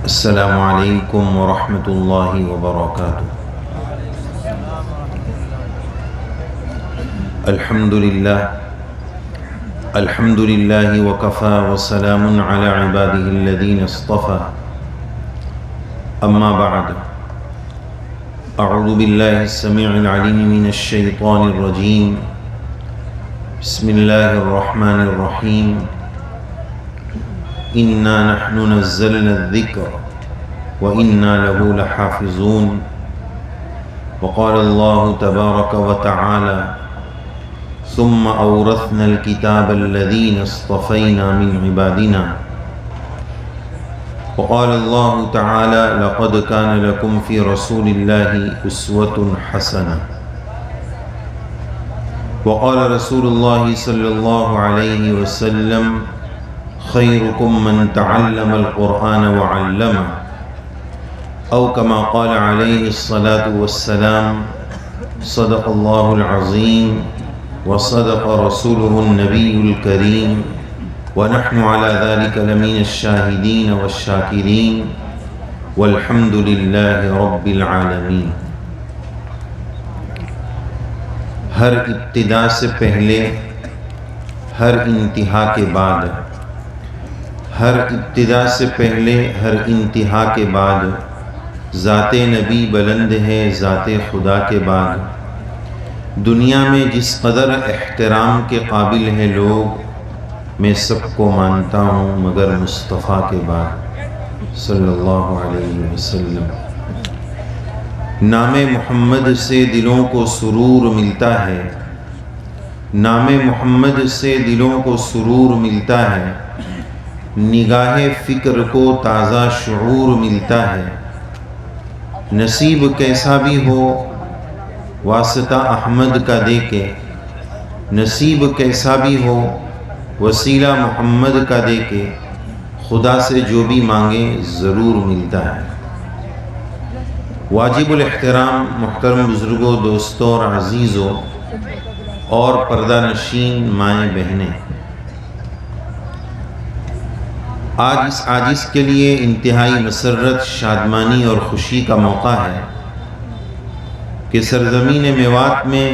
السلام علیکم ورحمۃ اللہ وبرکاتہ۔ الحمد للہ وکفی وسلام علی عبادہ الذین اصطفی، اما بعد، اعوذ باللہ السمیع العلیم من الشیطان الرجیم، بسم اللہ الرحمن الرحیم، انا نحن نزلنا الذکر وانا له لحافظون، وقال اللہ تبارک وتعالی ثم اورثنا الكتاب الذین اصطفینا من عبادنا، وقال اللہ تعالی لقد كان لكم في رسول الله اسوة حسنة، وقال رسول اللہ صلی اللہ علیہ وسلم خیرکم من تعلم القرآن وعلمه، او کما قال علیہ الصلاة والسلام صدق اللہ العظیم وصدق رسوله النبی الکریم ونحن على ذلك لمن الشاہدین والشاکرین والحمد للہ رب العالمین۔ ہر ابتدا سے پہلے، ہر انتہا کے بعد، ہر ابتدا سے پہلے ہر انتہا کے بعد ذات نبی بلند ہے، ذات خدا کے بعد دنیا میں جس قدر احترام کے قابل ہیں لوگ، میں سب کو مانتا ہوں مگر مصطفیٰ کے بعد صلی اللہ علیہ وسلم۔ نام محمد سے دلوں کو سرور ملتا ہے، نام محمد سے دلوں کو سرور ملتا ہے، نگاہ فکر کو تازہ شعور ملتا ہے، نصیب کیسا بھی ہو واسطہ احمد کا دے کے، نصیب کیسا بھی ہو وسیلہ محمد کا دے کے، خدا سے جو بھی مانگے ضرور ملتا ہے۔ واجب الاحترام محترم بزرگوں، دوستوں اور عزیزوں اور پردہ نشین مائیں بہنیں، آج اس عاجز کے لیے انتہائی مسرت، شادمانی اور خوشی کا موقع ہے کہ سرزمین میوات میں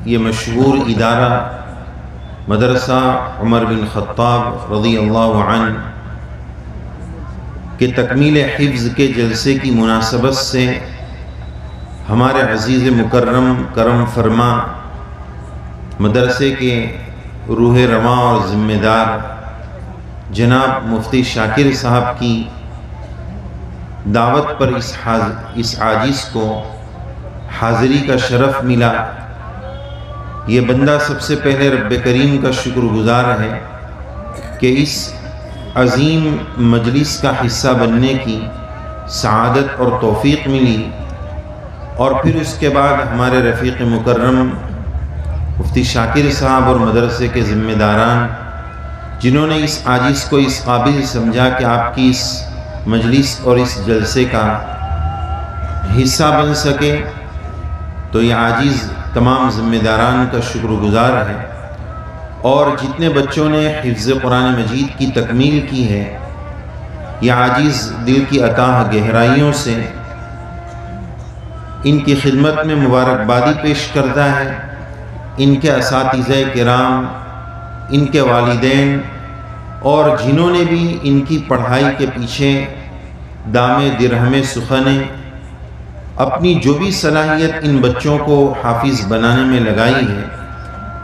یہ مشہور ادارہ مدرسہ عمر بن خطاب رضی اللہ عنہ کے تکمیل حفظ کے جلسے کی مناسبت سے ہمارے عزیز مکرم کرم فرما مدرسے کے روح رواں اور ذمہ دار جناب مفتی شاکر صاحب کی دعوت پر اس عاجز کو حاضری کا شرف ملا۔ یہ بندہ سب سے پہلے رب کریم کا شکر گزار ہے کہ اس عظیم مجلس کا حصہ بننے کی سعادت اور توفیق ملی، اور پھر اس کے بعد ہمارے رفیق مکرم مفتی شاکر صاحب اور مدرسے کے ذمہ داران جنہوں نے اس عاجز کو اس قابل سمجھا کہ آپ کی اس مجلس اور اس جلسے کا حصہ بن سکے، تو یہ عاجز تمام ذمہ داران کا شکر گزار ہے، اور جتنے بچوں نے حفظ قرآن مجید کی تکمیل کی ہے، یہ عاجز دل کی اتاہ گہرائیوں سے ان کی خدمت میں مبارکبادی پیش کرتا ہے۔ ان کے اساتذہ کرام، ان کے والدین اور جنہوں نے بھی ان کی پڑھائی کے پیچھے دام درہم سخنے اپنی جو بھی صلاحیت ان بچوں کو حافظ بنانے میں لگائی ہے،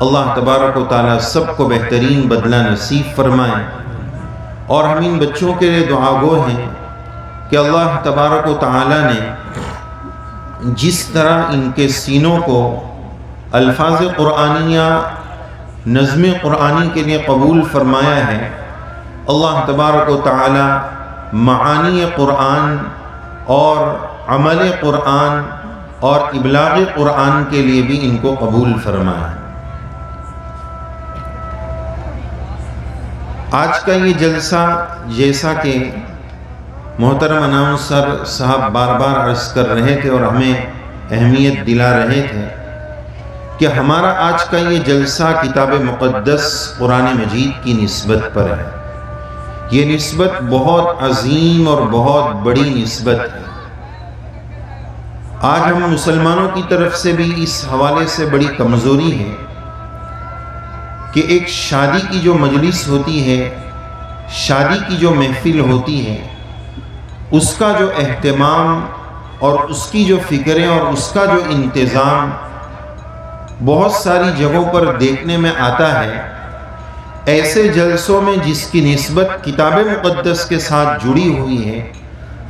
اللہ تبارک و تعالیٰ سب کو بہترین بدلہ نصیب فرمائے، اور ہم ان بچوں کے لیے دعا گو ہیں کہ اللہ تبارک و تعالیٰ نے جس طرح ان کے سینوں کو الفاظ قرآنیہ، نظم قرآنی کے لیے قبول فرمایا ہے، اللہ تبارک و تعالی معانی قرآن اور عمل قرآن اور ابلاغ قرآن کے لیے بھی ان کو قبول فرمایا۔ آج کا یہ جلسہ، جیسا کہ محترم اناؤنسر صاحب بار بار عرض کر رہے تھے اور ہمیں اہمیت دلا رہے تھے، کہ ہمارا آج کا یہ جلسہ کتاب مقدس قرآن مجید کی نسبت پر ہے۔ یہ نسبت بہت عظیم اور بہت بڑی نسبت ہے۔ آج ہم مسلمانوں کی طرف سے بھی اس حوالے سے بڑی کمزوری ہے کہ ایک شادی کی جو مجلس ہوتی ہے، شادی کی جو محفل ہوتی ہے، اس کا جو اہتمام اور اس کی جو فکریں اور اس کا جو انتظام بہت ساری جگہوں پر دیکھنے میں آتا ہے۔ ایسے جلسوں میں جس کی نسبت کتاب مقدس کے ساتھ جڑی ہوئی ہے،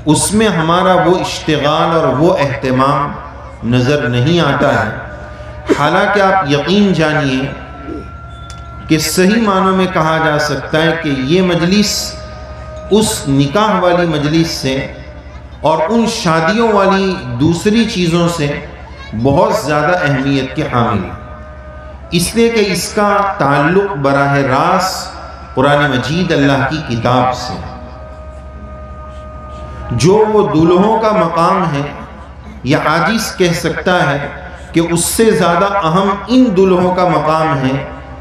اس میں ہمارا وہ اشتغال اور وہ اہتمام نظر نہیں آتا ہے۔ حالانکہ آپ یقین جانیے کہ صحیح معنوں میں کہا جا سکتا ہے کہ یہ مجلس اس نکاح والی مجلس سے اور ان شادیوں والی دوسری چیزوں سے بہت زیادہ اہمیت کے حامل ہے، اس لیے کہ اس کا تعلق براہ راست قرآن مجید اللہ کی کتاب سے۔ جو وہ دلہوں کا مقام ہے، یا عاجز کہہ سکتا ہے کہ اس سے زیادہ اہم ان دلہوں کا مقام ہے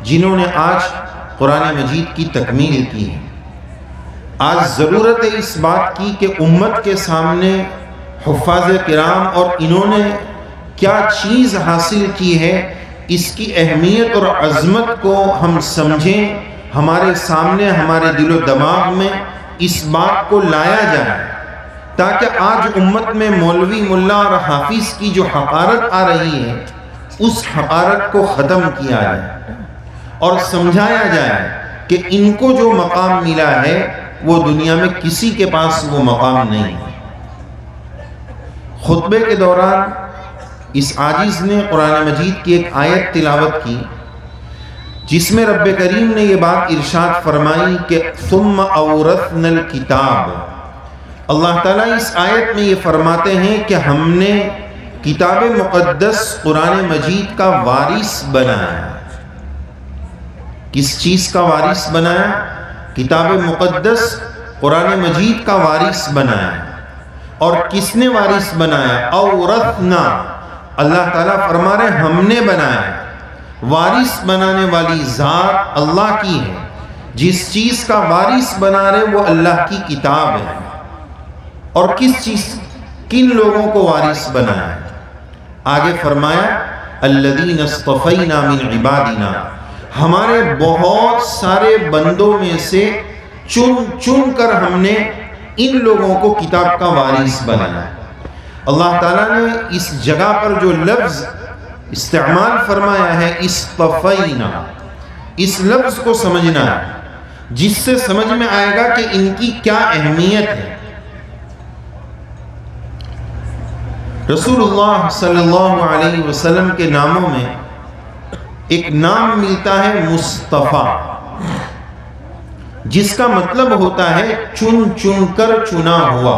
جنہوں نے آج قرآن مجید کی تکمیل کی ہے۔ آج ضرورت ہے اس بات کی کہ امت کے سامنے حفاظ کرام اور انہوں نے کیا چیز حاصل کی ہے، اس کی اہمیت اور عظمت کو ہم سمجھیں، ہمارے سامنے ہمارے دل و دماغ میں اس بات کو لایا جائے، تاکہ آج امت میں مولوی ملا اور حافظ کی جو حقارت آ رہی ہے، اس حقارت کو ختم کیا جائے اور سمجھایا جائے کہ ان کو جو مقام ملا ہے وہ دنیا میں کسی کے پاس وہ مقام نہیں ہے۔ خطبے کے دوران اس عاجز نے قرآن مجید کی ایک آیت تلاوت کی، جس میں رب کریم نے یہ بات ارشاد فرمائی کہ ثم اورثنا الکتاب۔ اللہ تعالیٰ اس آیت میں یہ فرماتے ہیں کہ ہم نے کتاب مقدس قرآن مجید کا وارث بنایا۔ کس چیز کا وارث بنایا؟ کتاب مقدس قرآن مجید کا وارث بنایا۔ اور کس نے وارث بنایا؟ اورثنا، اللہ تعالیٰ فرما رہے ہیں ہم نے بنایا۔ وارث بنانے والی ذات اللہ کی ہے، جس چیز کا وارث بنا رہے وہ اللہ کی کتاب ہے۔ اور کس چیز، کن لوگوں کو وارث بنایا ہے؟ آگے فرمایا الذین اصطفینا من عبادنا، ہمارے بہت سارے بندوں میں سے چن چن کر ہم نے ان لوگوں کو کتاب کا وارث بنایا۔ اللہ تعالیٰ نے اس جگہ پر جو لفظ استعمال فرمایا ہے اصطفینا، اس لفظ کو سمجھنا ہے، جس سے سمجھ میں آئے گا کہ ان کی کیا اہمیت ہے۔ رسول اللہ صلی اللہ علیہ وسلم کے ناموں میں ایک نام ملتا ہے مصطفیٰ، جس کا مطلب ہوتا ہے چن چن کر چنا ہوا۔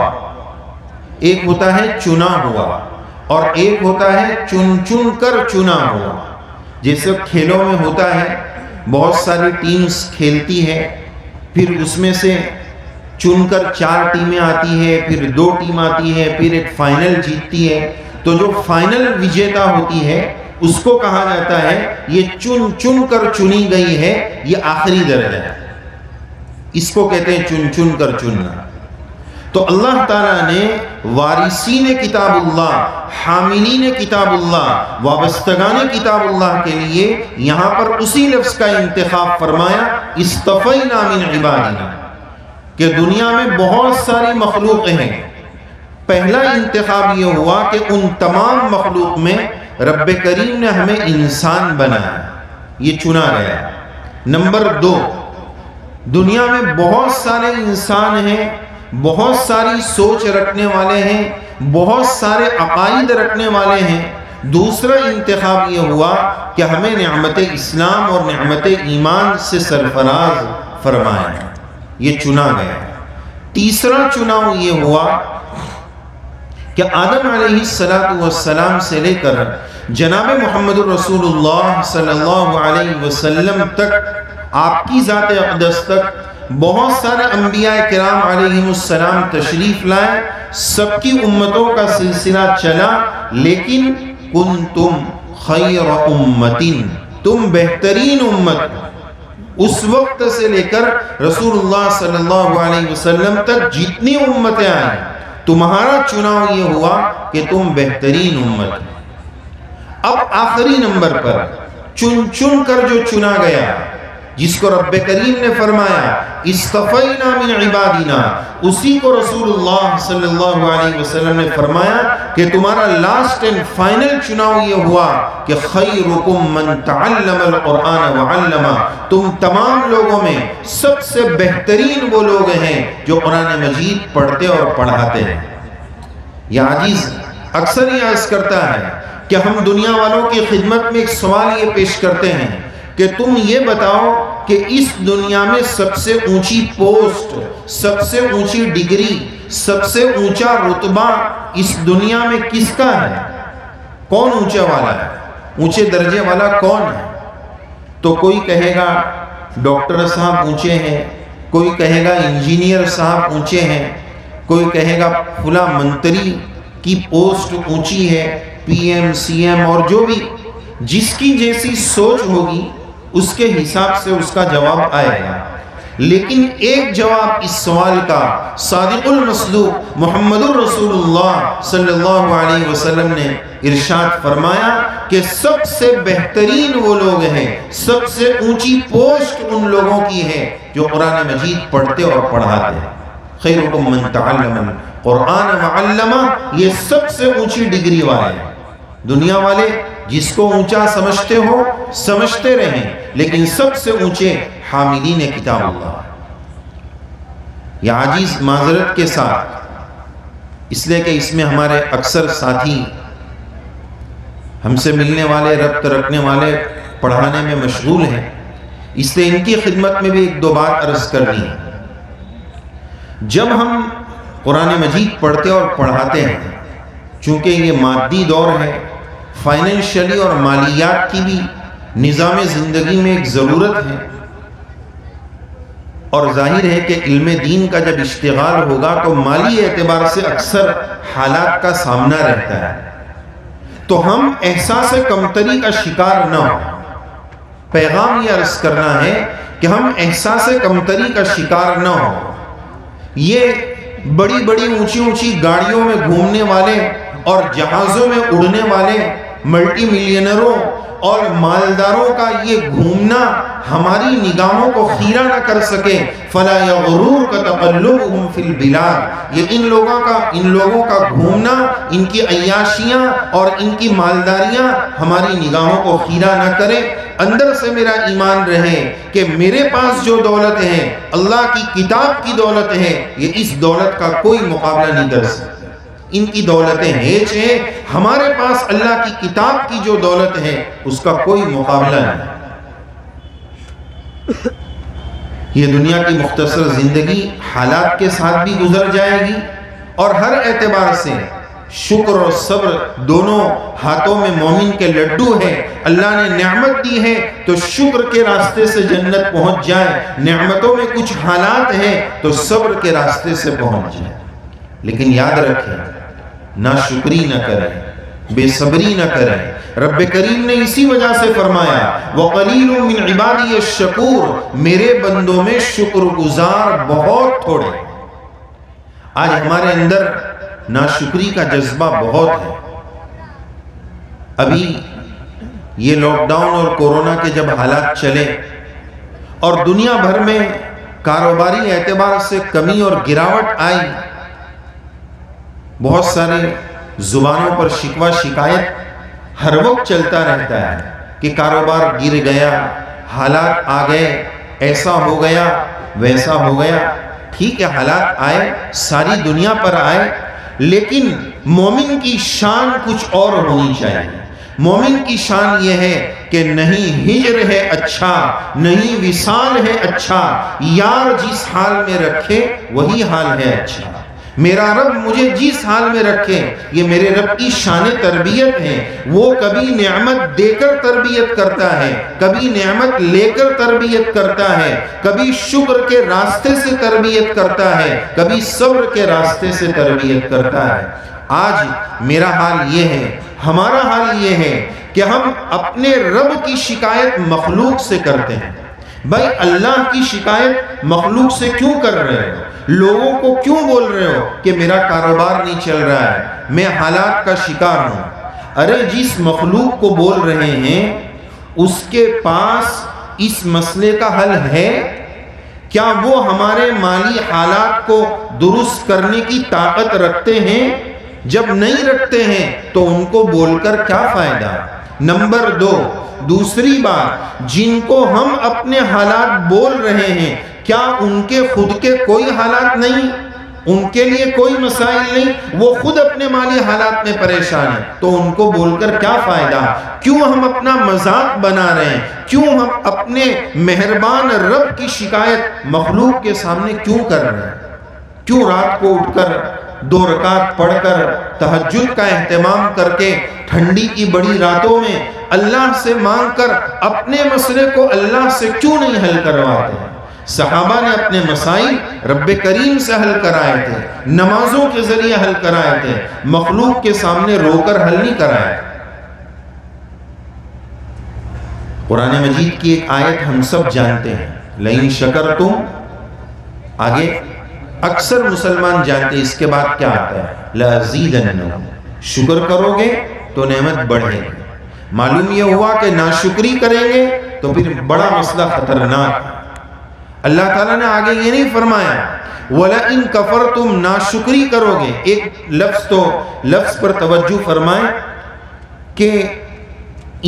ایک ہوتا ہے چنا ہوا اور ایک ہوتا ہے چن چن کر چنا ہوا۔ جیسے کھیلوں میں ہوتا ہے، بہت ساری ٹیمز کھیلتی ہے، پھر اس میں سے چن کر 4 ٹیمیں آتی ہے، پھر 2 ٹیم آتی ہے، پھر ایک فائنل جیتتی ہے۔ تو جو فائنل وجیتا ہوتی ہے اس کو کہا جاتا ہے یہ چن چن کر چنی گئی ہے، یہ آخری درجہ ہے، اس کو کہتے ہیں چن چن کر چننا۔ تو اللہ تعالیٰ نے وارثین کتاب اللہ، حاملین کتاب اللہ، وابستگان کتاب اللہ کے لیے یہاں پر اسی لفظ کا انتخاب فرمایا اصطفینا من عبادنا، کہ دنیا میں بہت ساری مخلوق ہیں، پہلا انتخاب یہ ہوا کہ ان تمام مخلوق میں رب کریم نے ہمیں انسان بنایا، یہ چنا گیا۔ نمبر 2، دنیا میں بہت سارے انسان ہیں، بہت ساری سوچ رکھنے والے ہیں، بہت سارے عقائد رکھنے والے ہیں۔ دوسرا انتخاب یہ ہوا کہ ہمیں نعمت اسلام اور نعمت ایمان سے سرفراز فرمایا، یہ چنا گیا۔ تیسرا چناؤ یہ ہوا کہ آدم علیہ السلام سے لے کر جناب محمد رسول اللہ صلی اللہ علیہ وسلم تک، آپ کی ذات اقدس تک بہت سارے انبیاء کرام علیہ السلام تشریف لائے، سب کی امتوں کا سلسلہ چلا، لیکن کنتم خیر امت، تم بہترین امت، اس وقت سے لے کر رسول اللہ صلی اللہ علیہ وسلم تک جتنی امتیں آئیں، تمہارا چناؤ یہ ہوا کہ تم بہترین امت ہو۔ اب آخری نمبر پر چن کر جو چنا گیا، جس کو رب کریم نے فرمایا اصطفینا من عبادنا، اسی کو رسول اللہ صلی اللہ علیہ وسلم نے فرمایا کہ تمہارا لاسٹ اینڈ فائنل چناؤ یہ ہوا کہ خیرکم من تعلم القرآن وعلمہ، تم تمام لوگوں میں سب سے بہترین وہ لوگ ہیں جو قرآن مجید پڑھتے اور پڑھاتے ہیں۔ یہ عاجز اکثر یہ عرض کرتا ہے کہ ہم دنیا والوں کی خدمت میں ایک سوال یہ پیش کرتے ہیں کہ تم یہ بتاؤ کہ اس دنیا میں سب سے اونچی پوسٹ، سب سے اونچی ڈگری، سب سے اونچا رتبہ اس دنیا میں کس کا ہے؟ کون اونچا والا ہے؟ اونچے درجے والا کون ہے؟ تو کوئی کہے گا ڈاکٹر صاحب اونچے ہیں، کوئی کہے گا انجینئر صاحب اونچے ہیں، کوئی کہے گا فلاں منتری کی پوسٹ اونچی ہے، پی ایم سی ایم، اور جو بھی جس کی جیسی سوچ ہوگی اس کے حساب سے اس کا جواب آئے گا۔ لیکن ایک جواب اس سوال کا صادق المصدوق محمد الرسول اللہ صلی اللہ علیہ وسلم نے ارشاد فرمایا کہ سب سے بہترین وہ لوگ ہیں، سب سے اونچی پوسٹ ان لوگوں کی ہے جو قرآن مجید پڑھتے اور پڑھاتے ہیں۔ خیرکم من تعلم القرآن وعلمہ، یہ سب سے اونچی ڈگری والے ہیں۔ دنیا والے جس کو اونچا سمجھتے ہو سمجھتے رہیں، لیکن سب سے اونچے حاملین کتاب اللہ۔ یہ عاجز معذرت کے ساتھ، اس لیے کہ اس میں ہمارے اکثر ساتھی ہم سے ملنے والے، ربط رکھنے والے پڑھانے میں مشغول ہیں، اس لیے ان کی خدمت میں بھی ایک دو بات عرض کرنی ہے۔ جب ہم قرآن مجید پڑھتے اور پڑھاتے ہیں، چونکہ یہ مادی دور ہے، فائنینشلی اور مالیات کی بھی نظام زندگی میں ایک ضرورت ہے، اور ظاہر ہے کہ علم دین کا جب اشتغال ہوگا تو مالی اعتبار سے اکثر حالات کا سامنا رہتا ہے، تو ہم احساس کمتری کا شکار نہ ہو۔ پیغام یہ عرض کرنا ہے کہ ہم احساس کمتری کا شکار نہ ہو۔ یہ بڑی بڑی اونچی اونچی گاڑیوں میں گھومنے والے اور جہازوں میں اڑنے والے ملٹی ملینروں اور مالداروں کا یہ گھومنا ہماری نگاہوں کو خیرہ نہ کر سکے۔ فَلَا يَغْرُورْكَ تَقَلُّبُهُمْ فِي الْبِلَادِ، یہ ان لوگوں کا گھومنا، ان کی عیاشیاں اور ان کی مالداریاں ہماری نگاہوں کو خیرہ نہ کرے۔ اندر سے میرا ایمان رہے کہ میرے پاس جو دولت ہے، اللہ کی کتاب کی دولت ہے، یہ اس دولت کا کوئی مقابلہ نہیں کر سکتا۔ ان کی دولتیں ہیچ ہیں، ہمارے پاس اللہ کی کتاب کی جو دولت ہے اس کا کوئی مقابلہ نہیں۔ یہ دنیا کی مختصر زندگی حالات کے ساتھ بھی گزر جائے گی، اور ہر اعتبار سے شکر اور صبر دونوں ہاتھوں میں مومن کے لڈو ہیں۔ اللہ نے نعمت دی ہے تو شکر کے راستے سے جنت پہنچ جائے، نعمتوں میں کچھ حالات ہیں تو صبر کے راستے سے پہنچ جائے۔ لیکن یاد رکھیں، ناشکری نہ کریں، بے صبری نہ کریں۔ رب کریم نے اسی وجہ سے فرمایا وَقَلِيلٌ مِّنْ عِبَادِيَ الشَّكُورُ، میرے بندوں میں شکر گزار بہت تھوڑے۔ آج ہمارے اندر ناشکری کا جذبہ بہت ہے۔ ابھی یہ لاک ڈاؤن اور کورونا کے جب حالات چلے اور دنیا بھر میں کاروباری اعتبار سے کمی اور گراوٹ آئی، بہت سارے زبانوں پر شکوہ شکایت ہر وقت چلتا رہتا ہے کہ کاروبار گر گیا، حالات آ گئے، ایسا ہو گیا، ویسا ہو گیا۔ ٹھیک ہے، حالات آئے، ساری دنیا پر آئے، لیکن مومن کی شان کچھ اور ہونی چاہیے۔ مومن کی شان یہ ہے کہ نہیں ہجر ہے اچھا، نہیں وصال ہے اچھا، یار جس حال میں رکھے وہی حال ہے اچھا۔ میرا رب مجھے جس حال میں رکھے، یہ میرے رب کی شان تربیت ہے۔ وہ کبھی نعمت دے کر تربیت کرتا ہے، کبھی نعمت لے کر تربیت کرتا ہے، کبھی شکر کے راستے سے تربیت کرتا ہے، کبھی صبر کے راستے سے تربیت کرتا ہے۔ آج میرا حال یہ ہے، ہمارا حال یہ ہے کہ ہم اپنے رب کی شکایت مخلوق سے کرتے ہیں، بھائی اللہ کی شکایت مخلوق سے کیوں کر رہے ہو؟ لوگوں کو کیوں بول رہے ہو کہ میرا کاروبار نہیں چل رہا ہے، میں حالات کا شکار ہوں؟ ارے جس مخلوق کو بول رہے ہیں اس کے پاس اس مسئلے کا حل ہے؟ کیا وہ ہمارے مالی حالات کو درست کرنے کی طاقت رکھتے ہیں؟ جب نہیں رکھتے ہیں تو ان کو بول کر کیا فائدہ؟ نمبر 2، دوسری بات، جن کو ہم اپنے حالات بول رہے ہیں کیا ان کے خود کے کوئی حالات نہیں؟ ان کے لیے کوئی مسائل نہیں؟ وہ خود اپنے مالی حالات میں پریشان ہیں، تو ان کو بول کر کیا فائدہ؟ کیوں ہم اپنا مذاق بنا رہے ہیں؟ کیوں ہم اپنے مہربان رب کی شکایت مخلوق کے سامنے کیوں کر رہے ہیں؟ کیوں رات کو اٹھ کر 2 رکعت پڑھ کر تہجد کا اہتمام کر کے ٹھنڈی کی بڑی راتوں میں اللہ سے مانگ کر اپنے مسئلے کو اللہ سے کیوں نہیں حل کرواتے ہیں؟ صحابہ نے اپنے مسائل رب کریم سے حل کرائے تھے، نمازوں کے ذریعے حل کرائے تھے، مخلوق کے سامنے رو کر حل نہیں کرائے۔ قرآن مجید کی ایک آیت ہم سب جانتے ہیں، لئن شکرتم، آگے اکثر مسلمان جانتے ہیں، اس کے بعد کیا آتا ہے؟ لَأَزِيدَنَّكُمْ، شکر کرو گے تو نعمت بڑھے گی۔ معلوم یہ ہوا کہ ناشکری کریں گے تو پھر بڑا مسئلہ خطرناک ہے۔ اللہ تعالیٰ نے آگے یہ نہیں فرمایا وَلَئِن كَفَرْتُمْ، ناشکری کرو گے، ایک لفظ پر توجہ فرمائیں کہ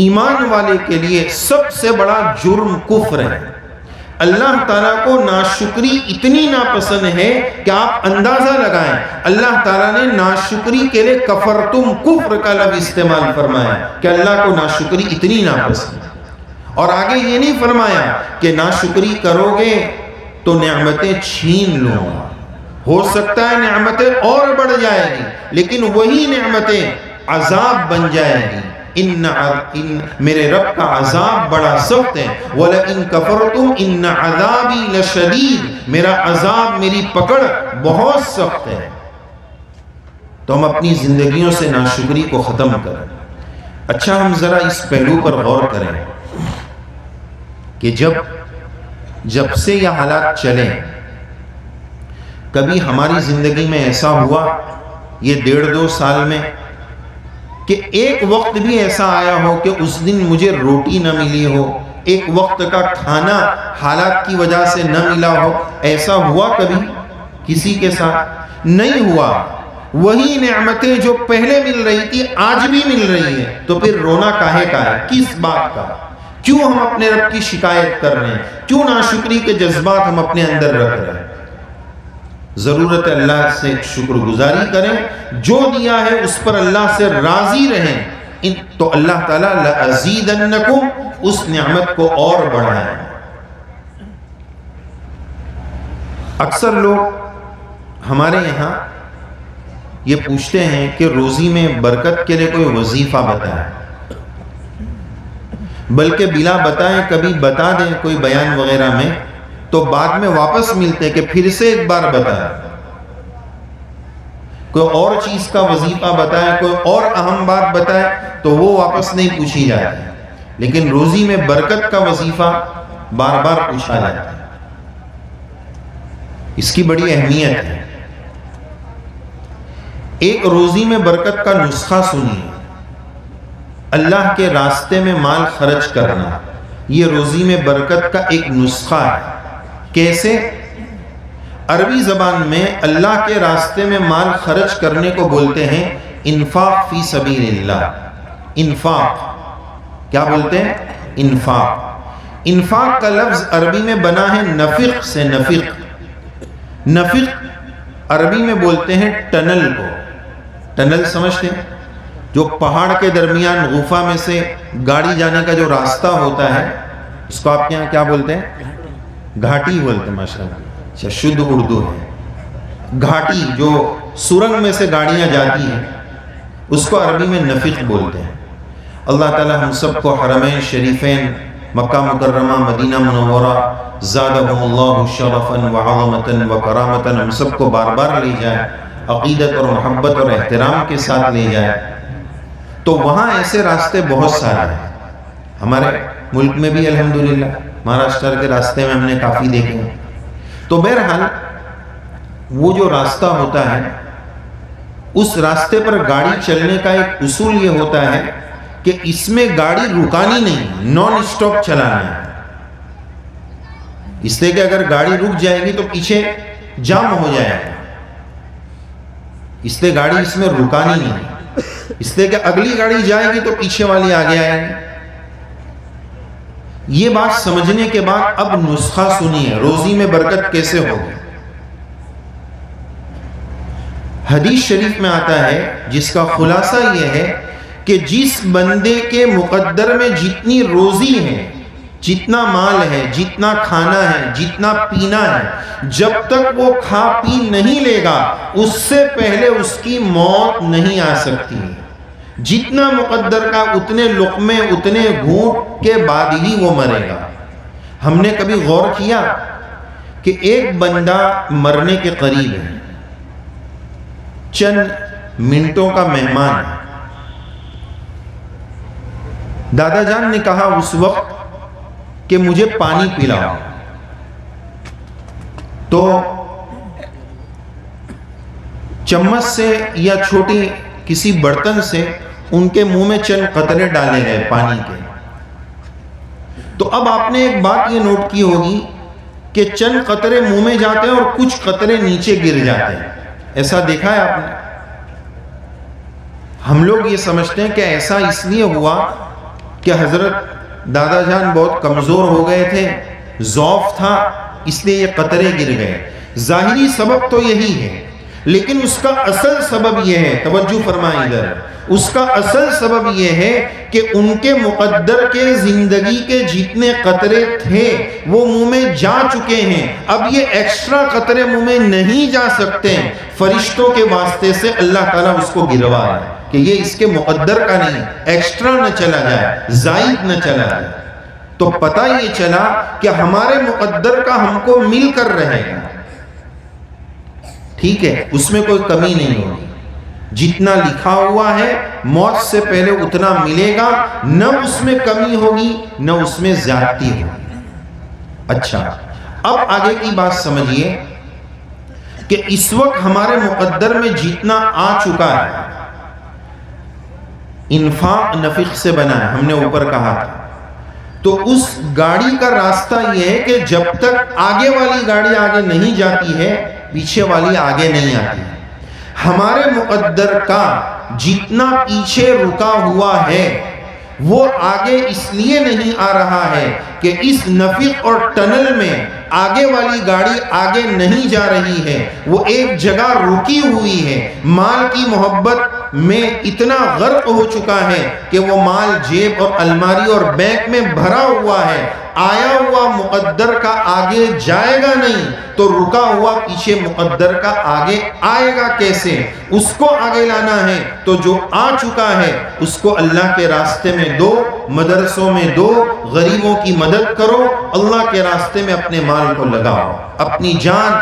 ایمان والے کے لیے سب سے بڑا جرم کفر ہے۔ اللہ تعالیٰ کو ناشکری اتنی ناپسند ہے کہ آپ اندازہ لگائیں، اللہ تعالیٰ نے ناشکری کے لیے کفرتم، کفر کا لفظ استعمال فرمایا کہ اللہ کو ناشکری اتنی ناپسند ہے۔ اور آگے یہ نہیں فرمایا کہ ناشکری کرو گے تو نعمتیں چھین لوں گا، ہو سکتا ہے نعمتیں اور بڑھ جائے گی لیکن وہی نعمتیں عذاب بن جائے گی۔ میرے رب کا عذاب بڑا سخت ہے، وَلَئِن كَفَرْتُمْ إِنَّ عَذَابِي لَشَدِيدٌ، میرا عذاب، میری پکڑ بہت سخت ہے۔ تو ہم اپنی زندگیوں سے ناشکری کو ختم کریں۔ اچھا، ہم ذرا اس پہلو پر غور کریں کہ جب سے یہ حالات چلیں، کبھی ہماری زندگی میں ایسا ہوا یہ 1.5-2 سال میں کہ ایک وقت بھی ایسا آیا ہو کہ اس دن مجھے روٹی نہ ملی ہو، ایک وقت کا کھانا حالات کی وجہ سے نہ ملا ہو؟ ایسا ہوا کبھی کسی کے ساتھ؟ نہیں ہوا۔ وہی نعمتیں جو پہلے مل رہی تھی آج بھی مل رہی ہیں، تو پھر رونا کاہے کا ہے؟ کس بات کا؟ کیوں ہم اپنے رب کی شکایت کر رہے ہیں؟ کیوں ناشکری کے جذبات ہم اپنے اندر رکھ رہے ہیں؟ ضرورت ہے اللہ سے شکر گزاری کریں، جو دیا ہے اس پر اللہ سے راضی رہیں، تو اللہ تعالیٰ لَأَزِيدَنَّكُمْ، اس نعمت کو اور بڑھائیں۔ اکثر لوگ ہمارے یہاں یہ پوچھتے ہیں کہ روزی میں برکت کے لیے کوئی وظیفہ بتائیں، بلکہ بلا بتائیں کبھی بتا دیں کوئی بیان وغیرہ میں تو بعد میں واپس ملتے کہ پھر سے ایک بار بتائیں، کوئی اور چیز کا وظیفہ بتائیں، کوئی اور اہم بات بتائیں تو وہ واپس نہیں پوچھی جاتی، لیکن روزی میں برکت کا وظیفہ بار بار پوچھا جاتا ہے۔ اس کی بڑی اہمیت ہے۔ ایک روزی میں برکت کا نسخہ سنیے، اللہ کے راستے میں مال خرچ کرنا، یہ روزی میں برکت کا ایک نسخہ ہے۔ کیسے؟ عربی زبان میں اللہ کے راستے میں مال خرچ کرنے کو بولتے ہیں انفاق فی سبیل اللہ۔ انفاق کیا بولتے ہیں؟ انفاق۔ انفاق کا لفظ عربی میں بنا ہے نفق سے۔ نفق عربی میں بولتے ہیں ٹنل کو۔ ٹنل سمجھتے ہیں؟ جو پہاڑ کے درمیان غفا میں سے گاڑی جانے کا جو راستہ ہوتا ہے، اس کو آپ کے یہاں کیا بولتے ہیں؟ گھاٹی بولتے ہیں۔ ماشاءاللہ، اچھا، شدھ اردو ہے۔ گھاٹی جو سرنگ میں سے گاڑیاں جاتی ہیں اس کو عربی میں نفق بولتے ہیں۔ اللہ تعالی ہم سب کو حرمین شریفین مکہ مکرمہ مدینہ منورہ زادہم اللہ شرفا وعظمتا وکرامتا، ہم سب کو بار بار لے جائے، عقیدت اور محبت اور احترام کے ساتھ لے جائے۔ تو وہاں ایسے راستے بہت سارے ہیں، ہمارے ملک میں بھی الحمدللہ مہاراشٹر کے راستے میں ہم نے کافی دیکھے ہیں۔ تو بہرحال وہ جو راستہ ہوتا ہے، اس راستے پر گاڑی چلنے کا ایک اصول یہ ہوتا ہے کہ اس میں گاڑی رکانی نہیں، نان اسٹاپ چلانا ہے۔ اس لیے کہ اگر گاڑی رک جائے گی تو پیچھے جام ہو جائے گا، اس لیے گاڑی اس میں رکانی نہیں، اس لیے کہ اگلی گاڑی جائے گی تو پیچھے والی آگے آئے گی۔ یہ بات سمجھنے کے بعد اب نسخہ سنیے، روزی میں برکت کیسے ہوگی۔ حدیث شریف میں آتا ہے جس کا خلاصہ یہ ہے کہ جس بندے کے مقدر میں جتنی روزی ہے، جتنا مال ہے، جتنا کھانا ہے، جتنا پینا ہے، جب تک وہ کھا پی نہیں لے گا اس سے پہلے اس کی موت نہیں آ سکتی۔ جتنا مقدر کا اتنے لقمے، اتنے گھونٹ کے بعد ہی وہ مرے گا۔ ہم نے کبھی غور کیا کہ ایک بندہ مرنے کے قریب ہے، چند منٹوں کا مہمان ہے، دادا جان نے کہا اس وقت کہ مجھے پانی پلاؤ، تو چمچ سے یا چھوٹی کسی برتن سے ان کے منہ میں چند قطرے ڈالے گئے پانی کے۔ تو اب آپ نے ایک بات یہ نوٹ کی ہوگی کہ چند قطرے منہ میں جاتے ہیں اور کچھ قطرے نیچے گر جاتے ہیں، ایسا دیکھا ہے آپ نے؟ ہم لوگ یہ سمجھتے ہیں کہ ایسا اس لیے ہوا کہ حضرت دادا جان بہت کمزور ہو گئے تھے، ضعف تھا، اس لیے یہ قطرے گر گئے۔ ظاہری سبب تو یہی ہے، لیکن اس کا اصل سبب یہ ہے، توجہ فرمائیں ادھر، اس کا اصل سبب یہ ہے کہ ان کے مقدر کے زندگی کے جتنے قطرے تھے وہ منہ میں جا چکے ہیں، اب یہ ایکسٹرا قطرے منہ میں نہیں جا سکتے، فرشتوں کے واسطے سے اللہ تعالیٰ اس کو گروا ہے کہ یہ اس کے مقدر کا نہیں، ایکسٹرا نہ چلا جائے، زائد نہ چلا جائے۔ تو پتہ یہ چلا کہ ہمارے مقدر کا ہم کو مل کر رہے گا، ٹھیک ہے، اس میں کوئی کمی نہیں ہوگی، جتنا لکھا ہوا ہے موت سے پہلے اتنا ملے گا، نہ اس میں کمی ہوگی نہ اس میں زیادتی ہوگی۔ اچھا، اب آگے کی بات سمجھیے کہ اس وقت ہمارے مقدر میں جتنا آ چکا ہے، انفاق نفق سے بنا ہے، ہم نے اوپر کہا تھا، تو اس گاڑی کا راستہ یہ ہے کہ جب تک آگے والی گاڑی آگے نہیں جاتی ہے پیچھے والی آگے نہیں آتی ہے۔ ہمارے مقدر کا جتنا پیچھے رکا ہوا ہے وہ آگے اس لیے نہیں آ رہا ہے کہ اس نفق اور ٹنل میں آگے والی گاڑی آگے نہیں جا رہی ہے، وہ ایک جگہ رکی ہوئی ہے، مال کی محبت میں اتنا غرق ہو چکا ہے کہ وہ مال جیب اور الماری اور بینک میں بھرا ہوا ہے، آیا ہوا مقدر کا آگے جائے گا نہیں تو رکا ہوا پیچھے مقدر کا آگے آئے گا کیسے؟ اس کو آگے لانا ہے تو جو آ چکا ہے اس کو اللہ کے راستے میں دو، مدرسوں میں دو، غریبوں کی مدد کرو، اللہ کے راستے میں اپنے مال کو لگاؤ، اپنی جان،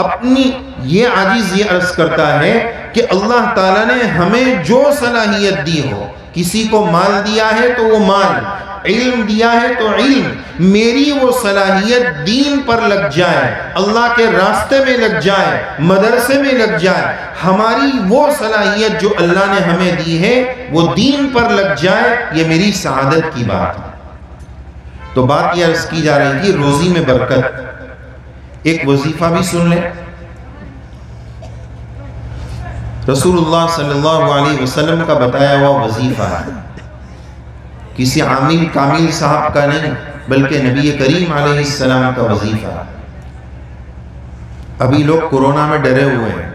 اپنی یہ عاجز یہ عرض کرتا ہے کہ اللہ تعالیٰ نے ہمیں جو صلاحیت دی ہو، کسی کو مال دیا ہے تو وہ مال، علم دیا ہے تو علم، میری وہ صلاحیت دین پر لگ جائے، اللہ کے راستے میں لگ جائے، مدرسے میں لگ جائے، ہماری وہ صلاحیت جو اللہ نے ہمیں دی ہے وہ دین پر لگ جائے، یہ میری سعادت کی بات ہے۔ تو بات یہ عرض کی جا رہی تھی روزی میں برکت۔ ایک وظیفہ بھی سن لیں، رسول اللہ صلی اللہ علیہ وسلم کا بتایا ہوا وظیفہ ہے، کسی عامل کامل صاحب کا نہیں بلکہ نبی کریم علیہ السلام کا وظیفہ ہے۔ ابھی لوگ کورونا میں ڈرے ہوئے ہیں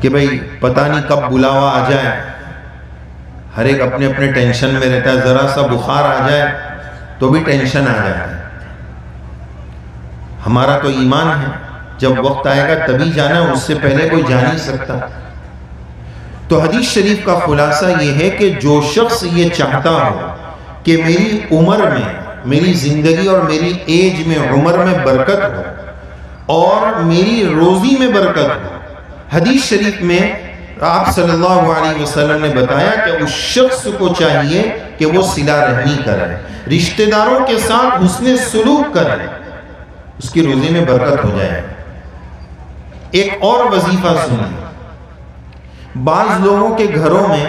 کہ بھئی پتہ نہیں کب بلاوا آ جائے، ہر ایک اپنے اپنے ٹینشن میں رہتا ہے، ذرا سا بخار آ جائے تو بھی ٹینشن آ جاتا ہے۔ ہمارا تو ایمان ہے جب وقت آئے گا تبھی جانا، اس سے پہلے کوئی جا نہیں سکتا۔ تو حدیث شریف کا خلاصہ یہ ہے کہ جو شخص یہ چاہتا ہو کہ میری عمر میں، میری زندگی اور میری ایج میں، عمر میں برکت ہو اور میری روزی میں برکت ہو، حدیث شریف میں آپ صلی اللہ علیہ وسلم نے بتایا کہ اس شخص کو چاہیے کہ وہ صلہ رحمی کرے، رشتہ داروں کے ساتھ حسن سلوک کرے، اس کی روزی میں برکت ہو جائے۔ ایک اور وظیفہ سنیں، بعض لوگوں کے گھروں میں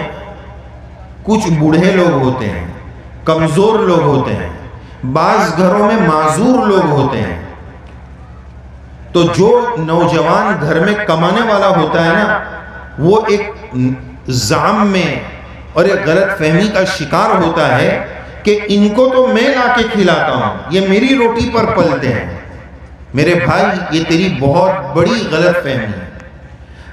کچھ بوڑھے لوگ ہوتے ہیں، کمزور لوگ ہوتے ہیں، بعض گھروں میں معذور لوگ ہوتے ہیں، تو جو نوجوان گھر میں کمانے والا ہوتا ہے نا، وہ ایک زعم میں اور ایک غلط فہمی کا شکار ہوتا ہے کہ ان کو تو میں لا کے کھلاتا ہوں، یہ میری روٹی پر پلتے ہیں۔ میرے بھائی، یہ تیری بہت بڑی غلط فہمی ہے۔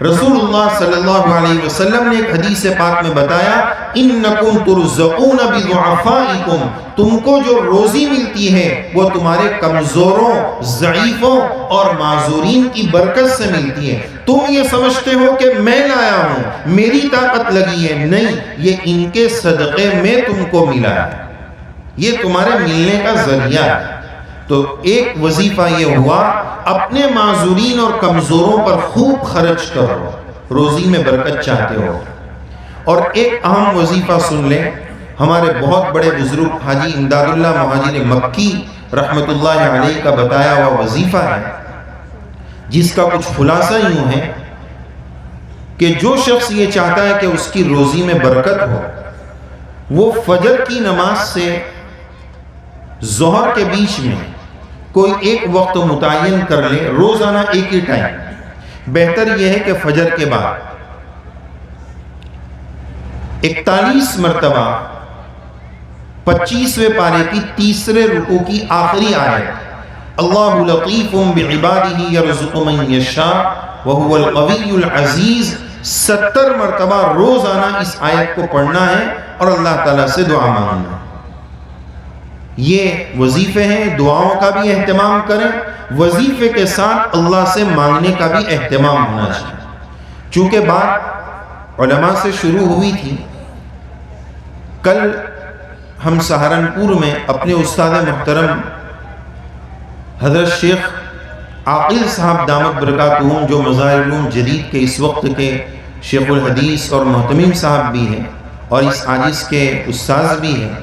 رسول اللہ صلی اللہ علیہ وسلم نے ایک حدیث پاک میں بتایا، انکم ترزقون بضعفائکم، تم کو جو روزی ملتی ہے وہ تمہارے کمزوروں، ضعیفوں اور معذورین کی برکت سے ملتی ہے۔ تم یہ سمجھتے ہو کہ میں لایا ہوں، میری طاقت لگی ہے، نہیں، یہ ان کے صدقے میں تم کو ملا ہے، یہ تمہارے ملنے کا ذریعہ ہے۔ تو ایک وظیفہ یہ ہوا، اپنے معذورین اور کمزوروں پر خوب خرچ کرو، روزی میں برکت چاہتے ہو۔ اور ایک اہم وظیفہ سن لیں، ہمارے بہت بڑے بزرگ حاجی امداد اللہ مہاجر مکی رحمت اللہ علیہ کا بتایا ہوا وظیفہ ہے، جس کا کچھ خلاصہ یوں ہے کہ جو شخص یہ چاہتا ہے کہ اس کی روزی میں برکت ہو، وہ فجر کی نماز سے ظہر کے بیچ میں کوئی ایک وقت متعین کر لے، روزانہ ایک ہی ٹائم، بہتر یہ ہے کہ فجر کے بعد 41 مرتبہ 25ویں پارے کی تیسرے رکوع کی آخری آیت، اللہ لطیف بعبادہ یرزق من یشاء وہو القوی العزیز، 70 مرتبہ روزانہ اس آیت کو پڑھنا ہے اور اللہ تعالیٰ سے دعا مانگنا۔ یہ وظیفے ہیں، دعاؤں کا بھی اہتمام کریں، وظیفے کے ساتھ اللہ سے مانگنے کا بھی اہتمام ہونا چاہیے۔ چونکہ بات علماء سے شروع ہوئی تھی، کل ہم سہارنپور میں اپنے استاد محترم حضرت شیخ عاقل صاحب دامت برکاتہم، جو مظاہر علوم جدید کے اس وقت کے شیخ الحدیث اور محتمیم صاحب بھی ہیں اور اس عاجز کے استاذ بھی ہیں،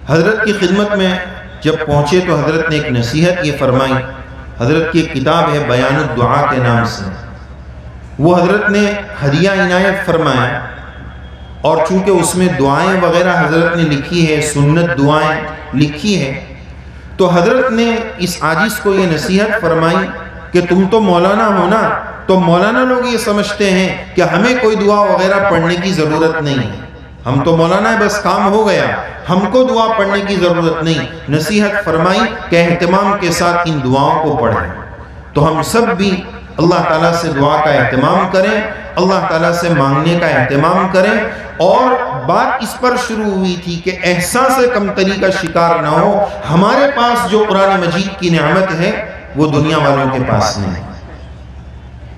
حضرت کی خدمت میں جب پہنچے تو حضرت نے ایک نصیحت یہ فرمائی۔ حضرت کی ایک کتاب ہے بیان الدعا کے نام سے، وہ حضرت نے ہدیہ عنایت فرمایا، اور چونکہ اس میں دعائیں وغیرہ حضرت نے لکھی ہے، سنت دعائیں لکھی ہے، تو حضرت نے اس عاجز کو یہ نصیحت فرمائی کہ تم تو مولانا ہو نا، تو مولانا لوگ یہ سمجھتے ہیں کہ ہمیں کوئی دعا وغیرہ پڑھنے کی ضرورت نہیں ہے، ہم تو مولانا ہے، بس کام ہو گیا، ہم کو دعا پڑھنے کی ضرورت نہیں۔ نصیحت فرمائی کہ اہتمام کے ساتھ ان دعاؤں کو پڑھیں۔ تو ہم سب بھی اللہ تعالیٰ سے دعا کا اہتمام کریں، اللہ تعالیٰ سے مانگنے کا اہتمام کریں۔ اور بات اس پر شروع ہوئی تھی کہ احساس کمتری کا شکار نہ ہو، ہمارے پاس جو قرآن مجید کی نعمت ہے وہ دنیا والوں کے پاس نہیں۔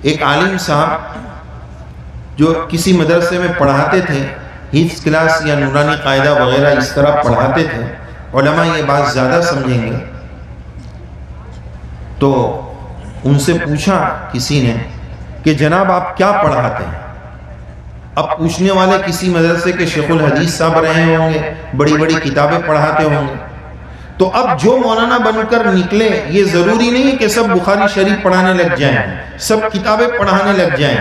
ایک عالم صاحب جو کسی مدرسے میں پڑھاتے تھے، حفظ کلاس یا نورانی قاعدہ وغیرہ اس طرح پڑھاتے تھے، علماء یہ بات زیادہ سمجھیں گے، تو ان سے پوچھا کسی نے کہ جناب آپ کیا پڑھاتے ہیں؟ اب پوچھنے والے کسی مدرسے کے شیخ الحدیث صاحب رہے ہوں گے، بڑی بڑی کتابیں پڑھاتے ہوں گے، تو اب جو مولانا بن کر نکلے یہ ضروری نہیں کہ سب بخاری شریف پڑھانے لگ جائیں، سب کتابیں پڑھانے لگ جائیں۔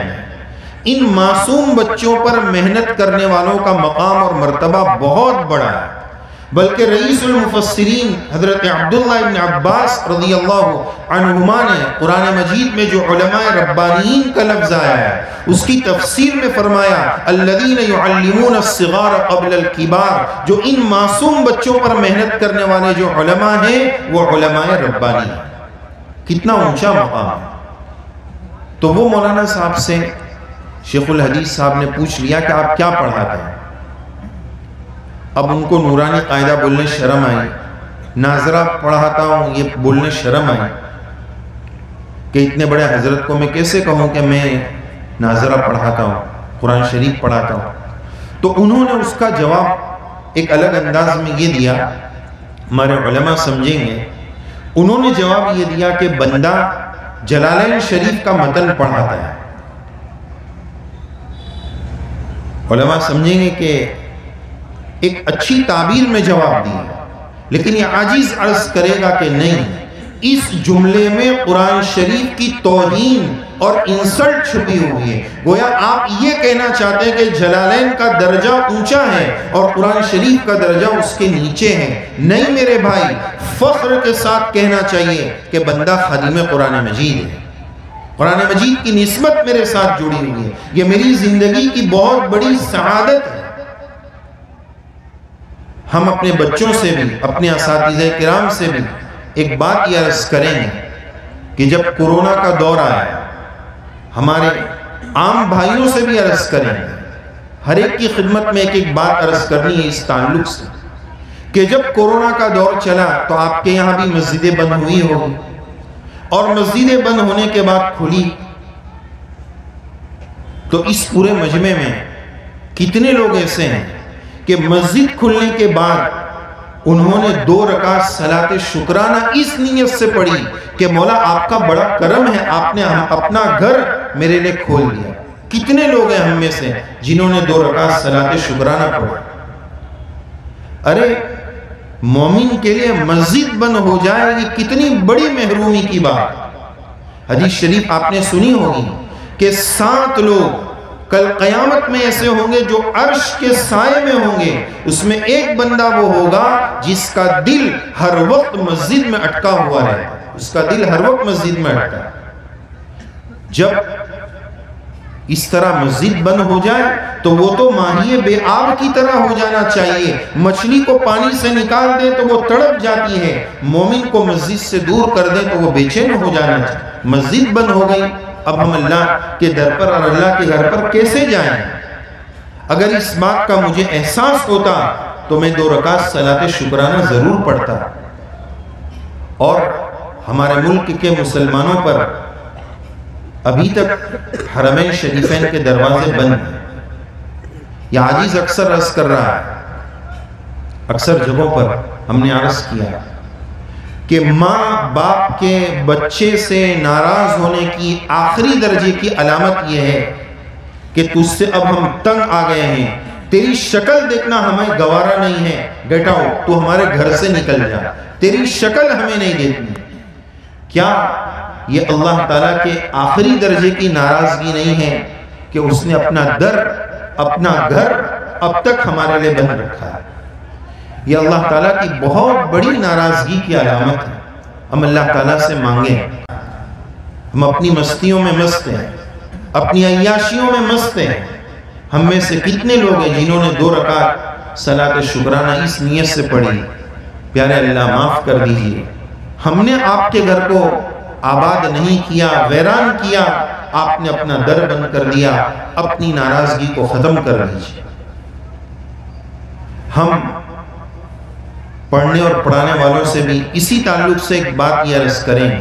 ان معصوم بچوں پر محنت کرنے والوں کا مقام اور مرتبہ بہت بڑا ہے، بلکہ رئیس المفسرین حضرت عبداللہ ابن عباس رضی اللہ عنہما نے قرآن مجید میں جو علماء ربانیین کا لفظ آیا ہے اس کی تفسیر میں فرمایا الذین یعلمون الصغار قبل الکبار، جو ان معصوم بچوں پر محنت کرنے والے جو علماء ہیں وہ علماء ربانی ہیں۔ کتنا اونچا مقام ہے۔ تو وہ مولانا صاحب سے شیخ الحدیث صاحب نے پوچھ لیا کہ آپ کیا پڑھاتے ہیں؟ اب ان کو نورانی قاعدہ بولنے شرم آئی، ناظرہ پڑھاتا ہوں یہ بولنے شرم آئی کہ اتنے بڑے حضرت کو میں کیسے کہوں کہ میں ناظرہ پڑھاتا ہوں، قرآن شریف پڑھاتا ہوں۔ تو انہوں نے اس کا جواب ایک الگ انداز میں یہ دیا، ہمارے علماء سمجھیں گے، انہوں نے جواب یہ دیا کہ بندہ جلالین شریف کا متن پڑھاتا ہے، علماء سمجھیں گے کہ ایک اچھی تعبیر میں جواب دیا، لیکن یہ عاجز عرض کرے گا کہ نہیں، اس جملے میں قرآن شریف کی توہین اور انسلٹ چھپی ہوئی ہے۔ گویا آپ یہ کہنا چاہتے ہیں کہ جلالین کا درجہ اونچا ہے اور قرآن شریف کا درجہ اس کے نیچے ہے۔ نہیں میرے بھائی، فخر کے ساتھ کہنا چاہیے کہ بندہ خادم قرآن مجید ہے، قرآن مجید کی نسبت میرے ساتھ جڑی ہوئی ہے، یہ میری زندگی کی بہت بڑی سعادت ہے۔ ہم اپنے بچوں سے بھی، اپنے اساتذہ کرام سے بھی ایک بات یہ عرض کریں گے کہ جب کورونا کا دور آیا، ہمارے عام بھائیوں سے بھی عرض کریں گے، ہر ایک کی خدمت میں ایک بات عرض کرنی ہے اس تعلق سے کہ جب کورونا کا دور چلا تو آپ کے یہاں بھی مسجدیں بند ہوئی ہوگی، اور مسجدیں بند ہونے کے بعد کھلی تو اس پورے مجمع میں کتنے لوگ ایسے ہیں کہ مسجد کھلنے کے بعد انہوں نے 2 رکعت صلاۃ شکرانہ اس نیت سے پڑھی کہ مولا آپ کا بڑا کرم ہے، آپ نے اپنا گھر میرے لیے کھول دیا۔ کتنے لوگ ہیں ہم میں سے جنہوں نے 2 رکعت صلاۃ شکرانہ پڑھا؟ ارے مومن کے لیے مسجد بند ہو جائے یہ کتنی بڑی محرومی کی بات۔ حدیث شریف آپ نے سنی ہوگی کہ 7 لوگ کل قیامت میں ایسے ہوں گے جو عرش کے سائے میں ہوں گے، اس میں ایک بندہ وہ ہوگا جس کا دل ہر وقت مسجد میں اٹکا ہوا رہے، اس کا دل ہر وقت مسجد میں اٹکا۔ جب اس طرح مسجد بند ہو جائے تو وہ تو ماہی بے آب کی طرح ہو جانا چاہیے، مچھلی کو پانی سے نکال دے تو وہ تڑپ جاتی ہے، مومن کو مسجد سے دور کر دے تو وہ بے چین ہو جانا چاہیے۔ مسجد بند ہو گئی، اب ہم اللہ کے در پر اور اللہ کے گھر پر کیسے جائیں؟ اگر اس بات کا مجھے احساس ہوتا تو میں 2 رکعت صلاۃ شکرانہ ضرور پڑھتا۔ اور ہمارے ملک کے مسلمانوں پر ابھی تک حرمین شریفین کے دروازے بند ہیں۔ یہ عاجز اکثر عرض کر رہا ہے، اکثر جگہوں پر ہم نے عرض کیا کہ ماں باپ کے بچے سے ناراض ہونے کی آخری درجے کی علامت یہ ہے کہ تجھ سے اب ہم تنگ آ گئے ہیں، تیری شکل دیکھنا ہمیں گوارا نہیں ہے، گیٹ آؤٹ، تو ہمارے گھر سے نکل جا، تیری شکل ہمیں نہیں دیکھنی۔ کیا یہ اللہ تعالیٰ کے آخری درجے کی ناراضگی نہیں ہے کہ اس نے اپنا در، اپنا گھر اب تک ہمارے لیے بند رکھا ہے؟ یہ اللہ تعالیٰ کی بہت بڑی ناراضگی کی علامت ہے۔ ہم اللہ تعالیٰ سے مانگیں، ہم اپنی مستیوں میں مست ہیں، اپنی عیاشیوں میں مست ہیں۔ ہم میں سے کتنے لوگ ہیں جنہوں نے 2 رکعت صلاۃ شکرانہ اس نیت سے پڑھی؟ پیارے اللہ معاف کر دیجیے، ہم نے آپ کے گھر کو آباد نہیں کیا، ویران کیا، آپ نے اپنا در بند کر دیا، اپنی ناراضگی کو ختم کر دیجیے۔ ہم پڑھنے اور پڑھانے والوں سے بھی اسی تعلق سے ایک بات یہ عرض کریں گے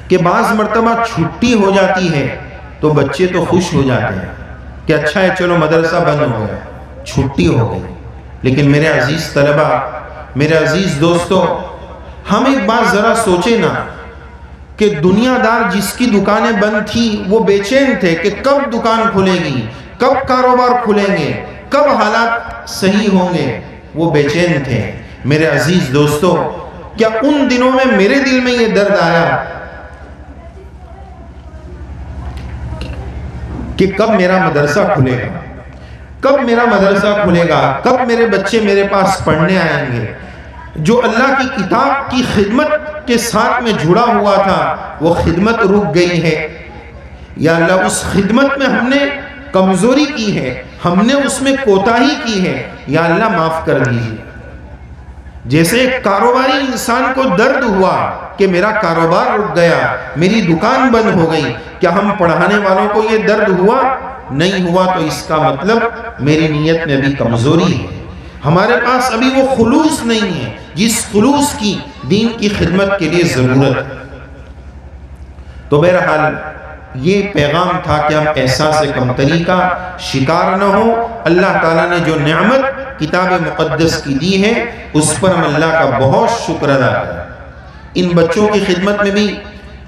کہ بعض مرتبہ چھٹی ہو جاتی ہے تو بچے تو خوش ہو جاتے ہیں کہ اچھا ہے چلو مدرسہ بند ہو گیا، چھٹی ہو گئی، لیکن میرے عزیز طلبہ، میرے عزیز دوستو، ہم ایک بات ذرا سوچیں نا کہ دنیا دار جس کی دکانیں بند تھی وہ بے چین تھے کہ کب دکان کھلے گی، کب کاروبار کھلیں گے، کب حالات صحیح ہوں گے، وہ بے چین تھے۔ میرے عزیز دوستو، کیا ان دنوں میں میرے دل میں یہ درد آیا کہ کب میرا مدرسہ کھلے گا، کب میرا مدرسہ کھلے گا، کب میرے بچے میرے پاس پڑھنے آئیں گے؟ جو اللہ کی کتاب کی خدمت کے ساتھ میں جڑا ہوا تھا وہ خدمت رک گئی ہے۔ یا اللہ، اس خدمت میں ہم نے کمزوری کی ہے، ہم نے اس میں کوتاہی کی ہے، یا اللہ معاف کر دیجیے۔ جیسے ایک کاروباری انسان کو درد ہوا کہ میرا کاروبار رک گیا، میری دکان بند ہو گئی، کیا ہم پڑھانے والوں کو یہ درد ہوا؟ نہیں ہوا، تو اس کا مطلب میری نیت میں بھی کمزوری ہے، ہمارے پاس ابھی وہ خلوص نہیں ہے جس خلوص کی دین کی خدمت کے لیے ضرورت ہے۔ تو بہرحال یہ پیغام تھا کہ ہم احساس کمتری کا شکار نہ ہو۔ اللہ تعالیٰ نے جو نعمت کتاب مقدس کی دی ہے اس پر ہم اللہ کا بہت شکر ادا کریں۔ ان بچوں کی خدمت میں بھی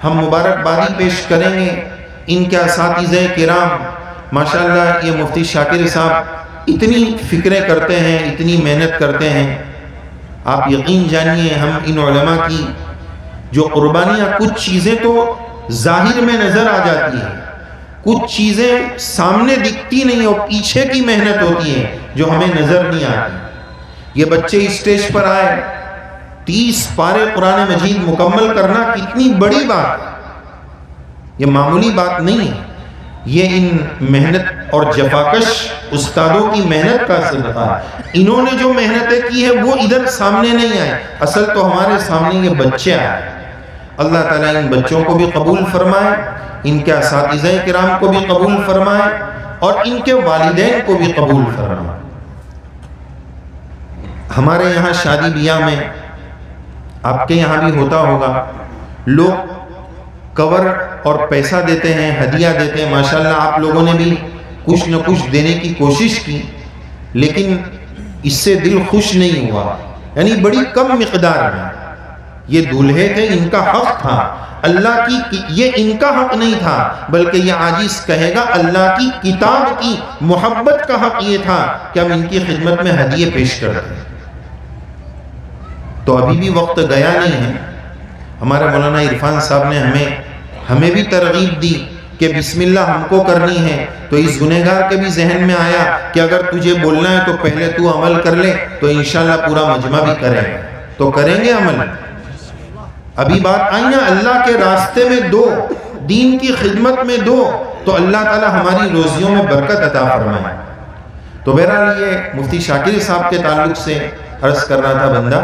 ہم مبارکبادی پیش کریں گے، ان کے اساتذہ کرام ماشاءاللہ یہ مفتی شاکر صاحب اتنی فکریں کرتے ہیں، اتنی محنت کرتے ہیں. آپ یقین جانیے ہم ان علماء کی جو قربانیاں، کچھ چیزیں تو ظاہر میں نظر آ جاتی ہیں، کچھ چیزیں سامنے دکھتی نہیں اور پیچھے کی محنت ہوتی ہے جو ہمیں نظر نہیں آتی. یہ بچے اسٹیج پر آئے، 30 پارے قرآن مجید مکمل کرنا کتنی بڑی بات ہے، یہ معمولی بات نہیں ہے. یہ ان محنت اور جفاکش استادوں کی محنت کا صدقہ ہے. انہوں نے جو محنتیں کی ہے وہ ادھر سامنے نہیں آئے، اصل تو ہمارے سامنے یہ بچے آئے. اللہ تعالیٰ ان بچوں کو بھی قبول فرمائے، ان کے اساتذہ کرام کو بھی قبول فرمائے اور ان کے والدین کو بھی قبول فرمائے. ہمارے یہاں شادی بیاہ میں، آپ کے یہاں بھی ہوتا ہوگا، لوگ کور اور پیسہ دیتے ہیں، ہدیہ دیتے ہیں. ماشاءاللہ آپ لوگوں نے بھی کچھ نہ کچھ دینے کی کوشش کی، لیکن اس سے دل خوش نہیں ہوا. یعنی بڑی کم مقدار میں. یہ دولہے تھے، ان کا حق تھا، اللہ کی یہ ان کا حق نہیں تھا، بلکہ یہ عاجز کہے گا اللہ کی کتاب کی محبت کا حق یہ تھا کہ ہم ان کی خدمت میں ہدیے پیش کرتے ہیں. تو ابھی بھی وقت گیا نہیں ہے. ہمارے مولانا عرفان صاحب نے ہمیں بھی ترغیب دی کہ بسم اللہ ہم کو کرنی ہے. تو اس گنہگار کے بھی ذہن میں آیا کہ اگر تجھے بولنا ہے تو پہلے تو عمل کر لے، تو انشاءاللہ پورا مجمع بھی کرے گا. تو کریں گے عمل. ابھی بات آئی نا اللہ کے راستے میں دو، دین کی خدمت میں دو، تو اللہ تعالی ہماری روزیوں میں برکت عطا فرمائے. تو بہرحال یہ مفتی شاکر صاحب کے تعلق سے عرض کر رہا تھا بندہ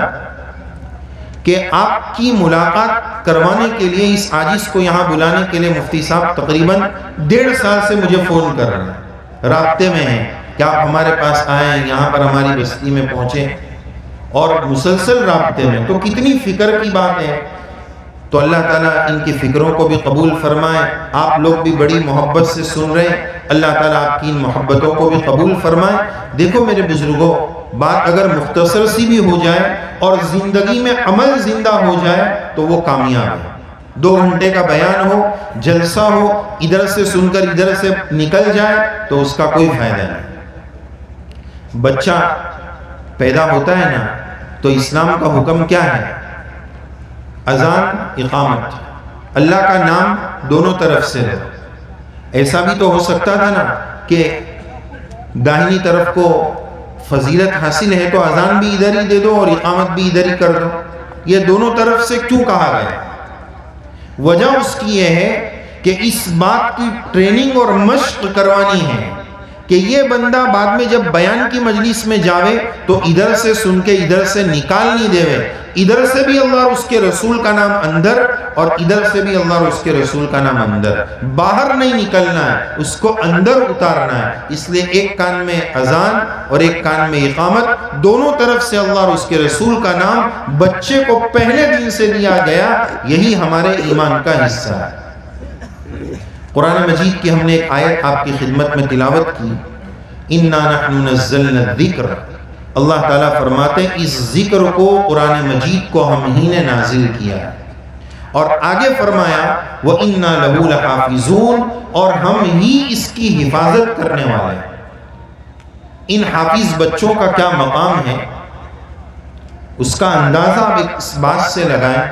کہ آپ کی ملاقات کروانے کے لیے، اس عاجز کو یہاں بلانے کے لیے مفتی صاحب تقریباً 1.5 سال سے مجھے فون کر رہے ہیں، رابطے میں ہیں کہ آپ ہمارے پاس آئیں، یہاں پر ہماری بستی میں پہنچیں، اور مسلسل رابطے میں. تو کتنی فکر کی بات ہے. تو اللہ تعالیٰ ان کی فکروں کو بھی قبول فرمائے. آپ لوگ بھی بڑی محبت سے سن رہے ہیں، اللہ تعالیٰ آپ کی ان محبتوں کو بھی قبول فرمائے. دیکھو میرے بزرگوں، بات اگر مختصر سی بھی ہو جائے اور زندگی میں عمل زندہ ہو جائے تو وہ کامیاب ہے. 2 گھنٹے کا بیان ہو، جلسہ ہو، ادھر سے سن کر ادھر سے نکل جائے تو اس کا کوئی فائدہ نہیں. بچہ پیدا ہوتا ہے نا تو اسلام کا حکم کیا ہے؟ اذان، اقامت، اللہ کا نام دونوں طرف سے ہے. ایسا بھی تو ہو سکتا تھا نا کہ داہنی طرف کو فضیلت حاصل ہے تو اذان بھی ادھر ہی دے دو اور اقامت بھی ادھر ہی کر دو. یہ دونوں طرف سے کیوں کہا گیا؟ وجہ اس کی یہ ہے کہ اس بات کی ٹریننگ اور مشق کروانی ہے کہ یہ بندہ بعد میں جب بیان کی مجلس میں جاوے تو ادھر سے سن کے ادھر سے نکال نہیں دے، ادھر سے بھی اللہ اور اس کے رسول کا نام اندر اور ادھر سے بھی اللہ اور اس کے رسول کا نام اندر. باہر نہیں نکلنا ہے، اس کو اندر اتارنا ہے. اس لیے ایک کان میں اذان اور ایک کان میں اقامت، دونوں طرف سے اللہ اور اس کے رسول کا نام بچے کو پہلے دن سے دیا گیا. یہی ہمارے ایمان کا حصہ ہے. قرآن مجید کی ہم نے ایک آیت آپ کی خدمت میں تلاوت کی، اِنَّا نَحْنُ نَزَّلْنَا الذِّكْرَ. اللہ تعالیٰ فرماتے ہیں اس ذکر کو، قرآن مجید کو ہم ہی نے نازل کیا ہے. اور آگے فرمایا وَإِنَّا لَهُ لَحَافِظُونَ، اور ہم ہی اس کی حفاظت کرنے والے ہیں. ان حافظ بچوں کا کیا مقام ہے، اس کا اندازہ آپ اس بات سے لگائیں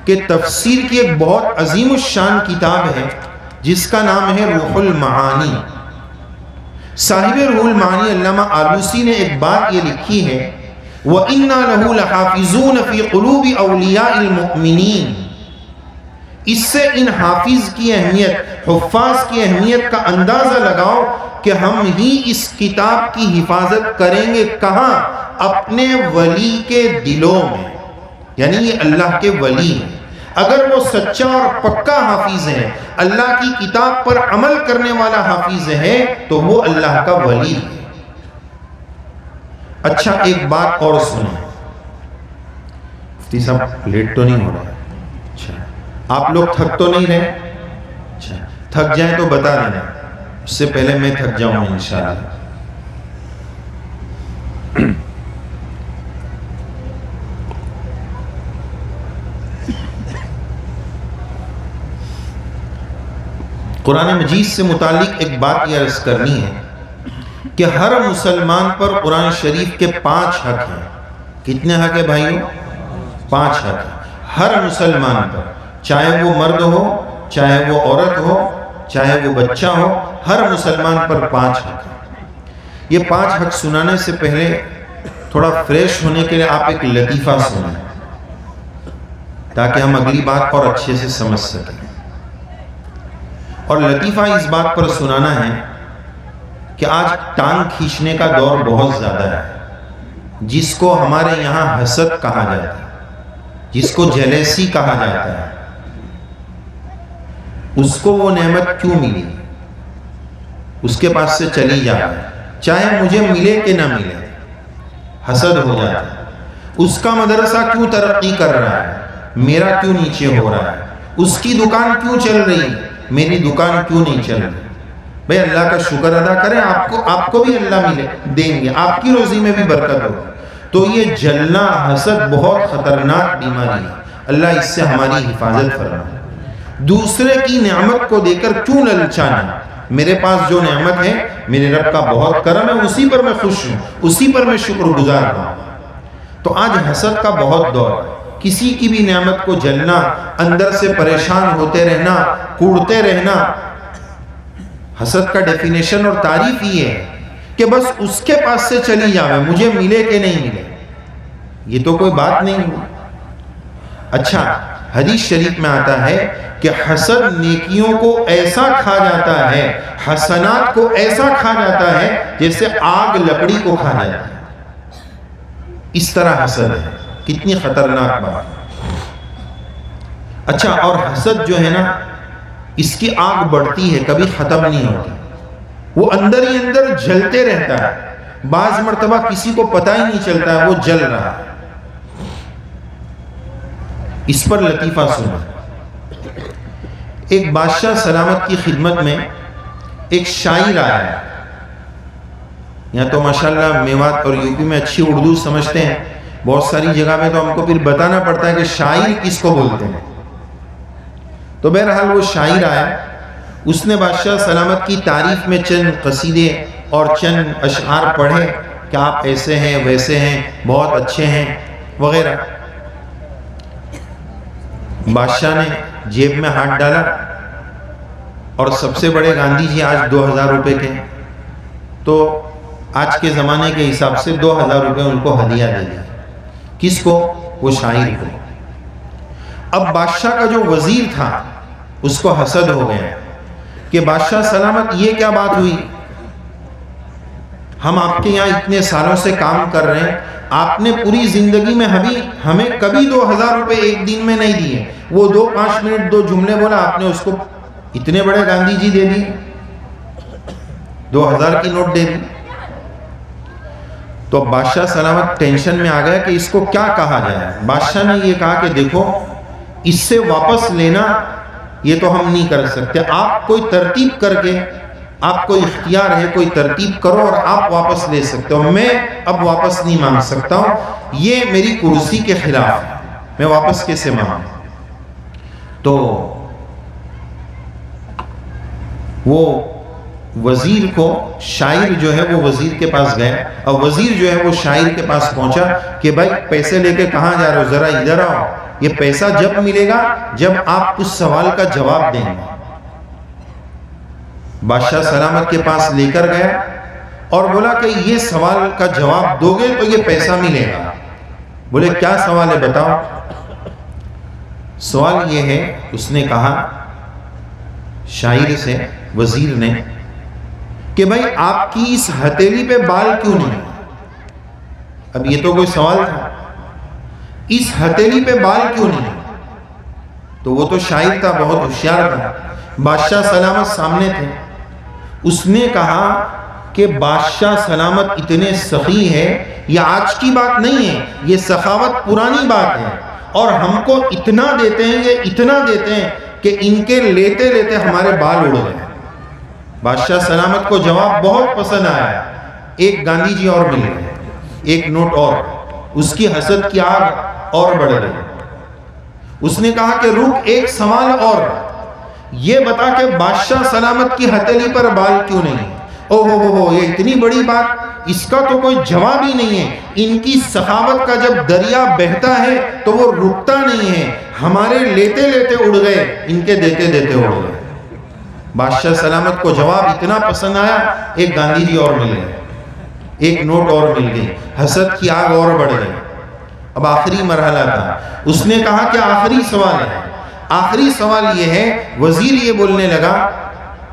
کہ تفسیر کی ایک بہت عظیم الشان کتاب ہے جس کا نام ہے روح المعانی. صاحب روح المعانی علامہ آلوسی نے ایک بات یہ لکھی ہے وَإِنَّا لَهُ لَحَافِظُونَ فِي قُلُوبِ أَوْلِيَاءِ الْمُؤْمِنِينَ. اس سے ان حافظ کی اہمیت، حفاظ کی اہمیت کا اندازہ لگاؤ کہ ہم ہی اس کتاب کی حفاظت کریں گے. کہاں؟ اپنے ولی کے دلوں میں. یعنی یہ اللہ کے ولی ہیں. اگر وہ سچا اور پکا حافظ ہے، اللہ کی کتاب پر عمل کرنے والا حافظ ہے، تو وہ اللہ کا ولی ہے. اچھا ایک بات اور سنیں. مفتی صاحب لیٹ تو نہیں ہو رہا؟ اچھا آپ لوگ تھک تو نہیں رہے؟ اچھا تھک جائیں تو بتا دینا، اس سے پہلے میں تھک جاؤں انشاءاللہ. قرآن مجید سے متعلق ایک بات یہ عرض کرنی ہے کہ ہر مسلمان پر قرآن شریف کے 5 حق ہیں۔ کتنے حق ہیں بھائیوں؟ 5 حق ہیں ہر مسلمان پر، چاہے وہ مرد ہو، چاہے وہ عورت ہو، چاہے وہ بچہ ہو، ہر مسلمان پر 5 حق ہیں۔ یہ 5 حق سنانے سے پہلے تھوڑا فریش ہونے کے لیے آپ ایک لطیفہ سنیں تاکہ ہم اگلی بات اور اچھے سے سمجھ سکیں۔ اور لطیفہ اس بات پر سنانا ہے کہ آج ٹانگ کھینچنے کا دور بہت زیادہ ہے، جس کو ہمارے یہاں حسد کہا جاتا ہے، جس کو جیلیسی کہا جاتا ہے۔ اس کو وہ نعمت کیوں ملی؟ اس کے پاس سے چلی جائے، چاہے مجھے ملے کہ نہ ملے، حسد ہو جاتا ہے۔ اس کا مدرسہ کیوں ترقی کر رہا ہے، میرا کیوں نیچے ہو رہا ہے؟ اس کی دکان کیوں چل رہی، میری دکان کیوں نہیں چل رہی؟ بھئی اللہ کا شکر ادا کریں، آپ کو بھی اللہ ملے دیں گے، آپ کی روزی میں بھی برکت ہو۔ تو یہ جلنا، حسد بہت خطرناک بیماری ہے، اللہ اس سے ہماری حفاظت فرمائے۔ دوسرے کی نعمت کو دے کر کیوں للچانا؟ میرے پاس جو نعمت ہے میرے رب کا بہت کرم ہے، اسی پر میں خوش ہوں، اسی پر میں شکر گزار ہوں۔ تو آج حسد کا بہت دور ہے، کسی کی بھی نعمت کو جلنا، اندر سے پریشان ہوتے رہنا، کوڑتے رہنا۔ حسد کا ڈیفینیشن اور تعریف یہ ہے کہ بس اس کے پاس سے چلی جاوے، مجھے ملے کہ نہیں ملے۔ یہ تو کوئی بات نہیں ہوئی۔ اچھا، حدیث شریف میں آتا ہے کہ حسد نیکیوں کو ایسا کھا جاتا ہے، حسنات کو ایسا کھا جاتا ہے جیسے آگ لکڑی کو کھا جاتا ہے۔ اس طرح حسد ہے، کتنی خطرناک بات ہے۔ اچھا، اور حسد جو ہے نا، اس کی آگ بڑھتی ہے، کبھی ختم نہیں ہوتی، وہ اندر ہی اندر جلتے رہتا ہے، بعض مرتبہ کسی کو پتہ ہی نہیں چلتا ہے وہ جل رہا ہے۔ اس پر لطیفہ سنا۔ ایک بادشاہ سلامت کی خدمت میں ایک شاعر آیا ہے۔ یہاں تو ماشاءاللہ میوات اور یوپی میں اچھی اردو سمجھتے ہیں، بہت ساری جگہ میں تو ہم کو پھر بتانا پڑتا ہے کہ شاعر کس کو بولتے ہیں۔ تو بہرحال وہ شاعر آیا، اس نے بادشاہ سلامت کی تعریف میں چند قصیدے اور چند اشعار پڑھے کہ آپ ایسے ہیں، ویسے ہیں، بہت اچھے ہیں وغیرہ۔ بادشاہ نے جیب میں ہاتھ ڈالا اور سب سے بڑے گاندھی جی آج 2000 روپے کے، تو آج کے زمانے کے حساب سے 2000 روپے ان کو ہدیہ دے دیا۔ کس کو؟ وہ شاعر کو۔ اب بادشاہ کا جو وزیر تھا اس کو حسد ہو گیا کہ بادشاہ سلامت یہ کیا بات ہوئی، ہم آپ کے یہاں اتنے سالوں سے کام کر رہے ہیں، آپ نے پوری زندگی میں ہمیں کبھی 2000 روپے ایک دن میں نہیں دیے، وہ 5 منٹ 2 جملے بولا، آپ نے اس کو اتنے بڑے گاندھی جی دے دیے، 2000 کی نوٹ دے دی۔ تو بادشاہ سلامت ٹینشن میں آ گیا کہ اس کو کیا کہا جائے۔ بادشاہ نے یہ کہا کہ دیکھو، اس سے واپس لینا یہ تو ہم نہیں کر سکتے، آپ کوئی ترتیب کر کے، آپ کو اختیار ہے، کوئی ترتیب کرو اور آپ واپس لے سکتے ہو، میں اب واپس نہیں مانگ سکتا ہوں، یہ میری کرسی کے خلاف ہے، میں واپس کیسے مانگوں؟ تو وہ وزیر کو، شاعر جو ہے وہ وزیر کے پاس گیا، اور وزیر جو ہے وہ شاعر کے پاس پہنچا کہ بھائی پیسے لے کے کہاں جا رہے ہو، ذرا ادھر آؤ، یہ پیسہ جب ملے گا جب آپ اس سوال کا جواب دیں گے۔ بادشاہ سلامت کے پاس لے کر گیا اور بولا کہ یہ سوال کا جواب دو گے تو یہ پیسہ ملے گا۔ بولے کیا سوال ہے بتاؤ؟ سوال یہ ہے، اس نے کہا شاعر سے، وزیر نے، کہ بھائی آپ کی اس ہتھیلی پہ بال کیوں نہیں؟ اب یہ تو کوئی سوال تھا، اس ہتھیلی پہ بال کیوں نہیں؟ تو وہ تو شاعر تھا، بہت ہوشیار تھا، بادشاہ سلامت سامنے تھے۔ اس نے کہا کہ بادشاہ سلامت اتنے سخی ہے، یہ آج کی بات نہیں ہے، یہ سخاوت پرانی بات ہے، اور ہم کو اتنا دیتے ہیں، یہ اتنا دیتے ہیں کہ ان کے لیتے لیتے ہمارے بال اڑ گئے۔ بادشاہ سلامت کو جواب بہت پسند آیا، ایک گاندھی جی اور مل گئے، ایک نوٹ اور، اس کی حسد کی آگ اور بڑھ گئی۔ اس نے کہا کہ رک، ایک سوال اور، یہ بتا کہ بادشاہ سلامت کی ہتھیلی پر بال کیوں نہیں؟ او ہو یہ اتنی بڑی بات، اس کا تو کوئی جواب ہی نہیں ہے۔ ان کی سخاوت کا جب دریا بہتا ہے تو وہ رکتا نہیں ہے۔ ہمارے لیتے لیتے اڑ گئے، ان کے دیتے دیتے اڑ گئے۔ بادشاہ سلامت کو جواب اتنا پسند آیا، ایک گاندھی جی اور مل گئے، ایک نوٹ اور مل گئی، حسد کی آگ اور بڑھ گئی۔ اب آخری مرحلہ تھا، اس نے کہا کہ آخری سوال ہے۔ آخری سوال یہ ہے، وزیر یہ بولنے لگا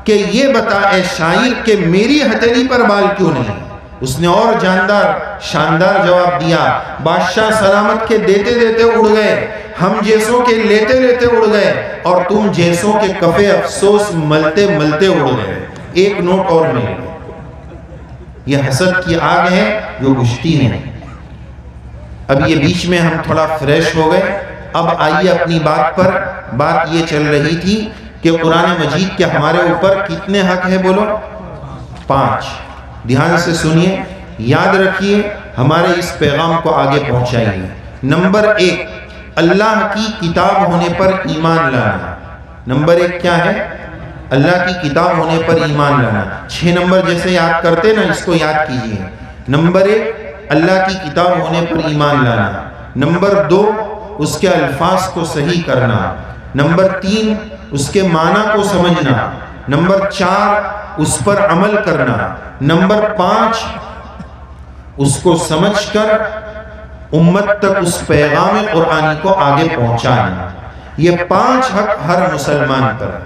کہ یہ بتا اے شاعر کہ میری ہتھیلی پر بال کیوں نہیں؟ اس نے اور شاندار جواب دیا، بادشاہ سلامت کے دیتے دیتے اڑ گئے، ہم جیسوں کے لیتے لیتے اڑ گئے، اور تم جیسوں کے کفے افسوس ملتے ملتے اڑ گئے۔ ایک نوٹ اور مل گئے۔ یہ حسد کی آگ ہے جو بجھتی نہیں۔ اب یہ بیچ میں ہم تھوڑا فریش ہو گئے۔ اب آئیے اپنی بات پر۔ بات یہ چل رہی تھی کہ قرآن مجید کے ہمارے اوپر کتنے حق ہے؟ بولو 5۔ دھیان سے سنیے، یاد رکھیے، ہمارے اس پیغام کو آگے پہنچائیے۔ نمبر 1، اللہ کی کتاب ہونے پر ایمان لانا۔ نمبر 1 کیا ہے؟ اللہ کی کتاب ہونے پر ایمان لانا۔ 6 نمبر جیسے یاد کرتے نا، اس کو یاد کیجئے۔ نمبر 1، اللہ کی کتاب ہونے پر ایمان لانا۔ نمبر 2، اس کے الفاظ کو صحیح کرنا۔ نمبر 3، اس کے معنی کو سمجھنا۔ نمبر 4، اس پر عمل کرنا۔ نمبر 5، اس کو سمجھ کر امت تک اس پیغام قرآنی کو آگے پہنچانا۔ یہ 5 حق ہر مسلمان پر۔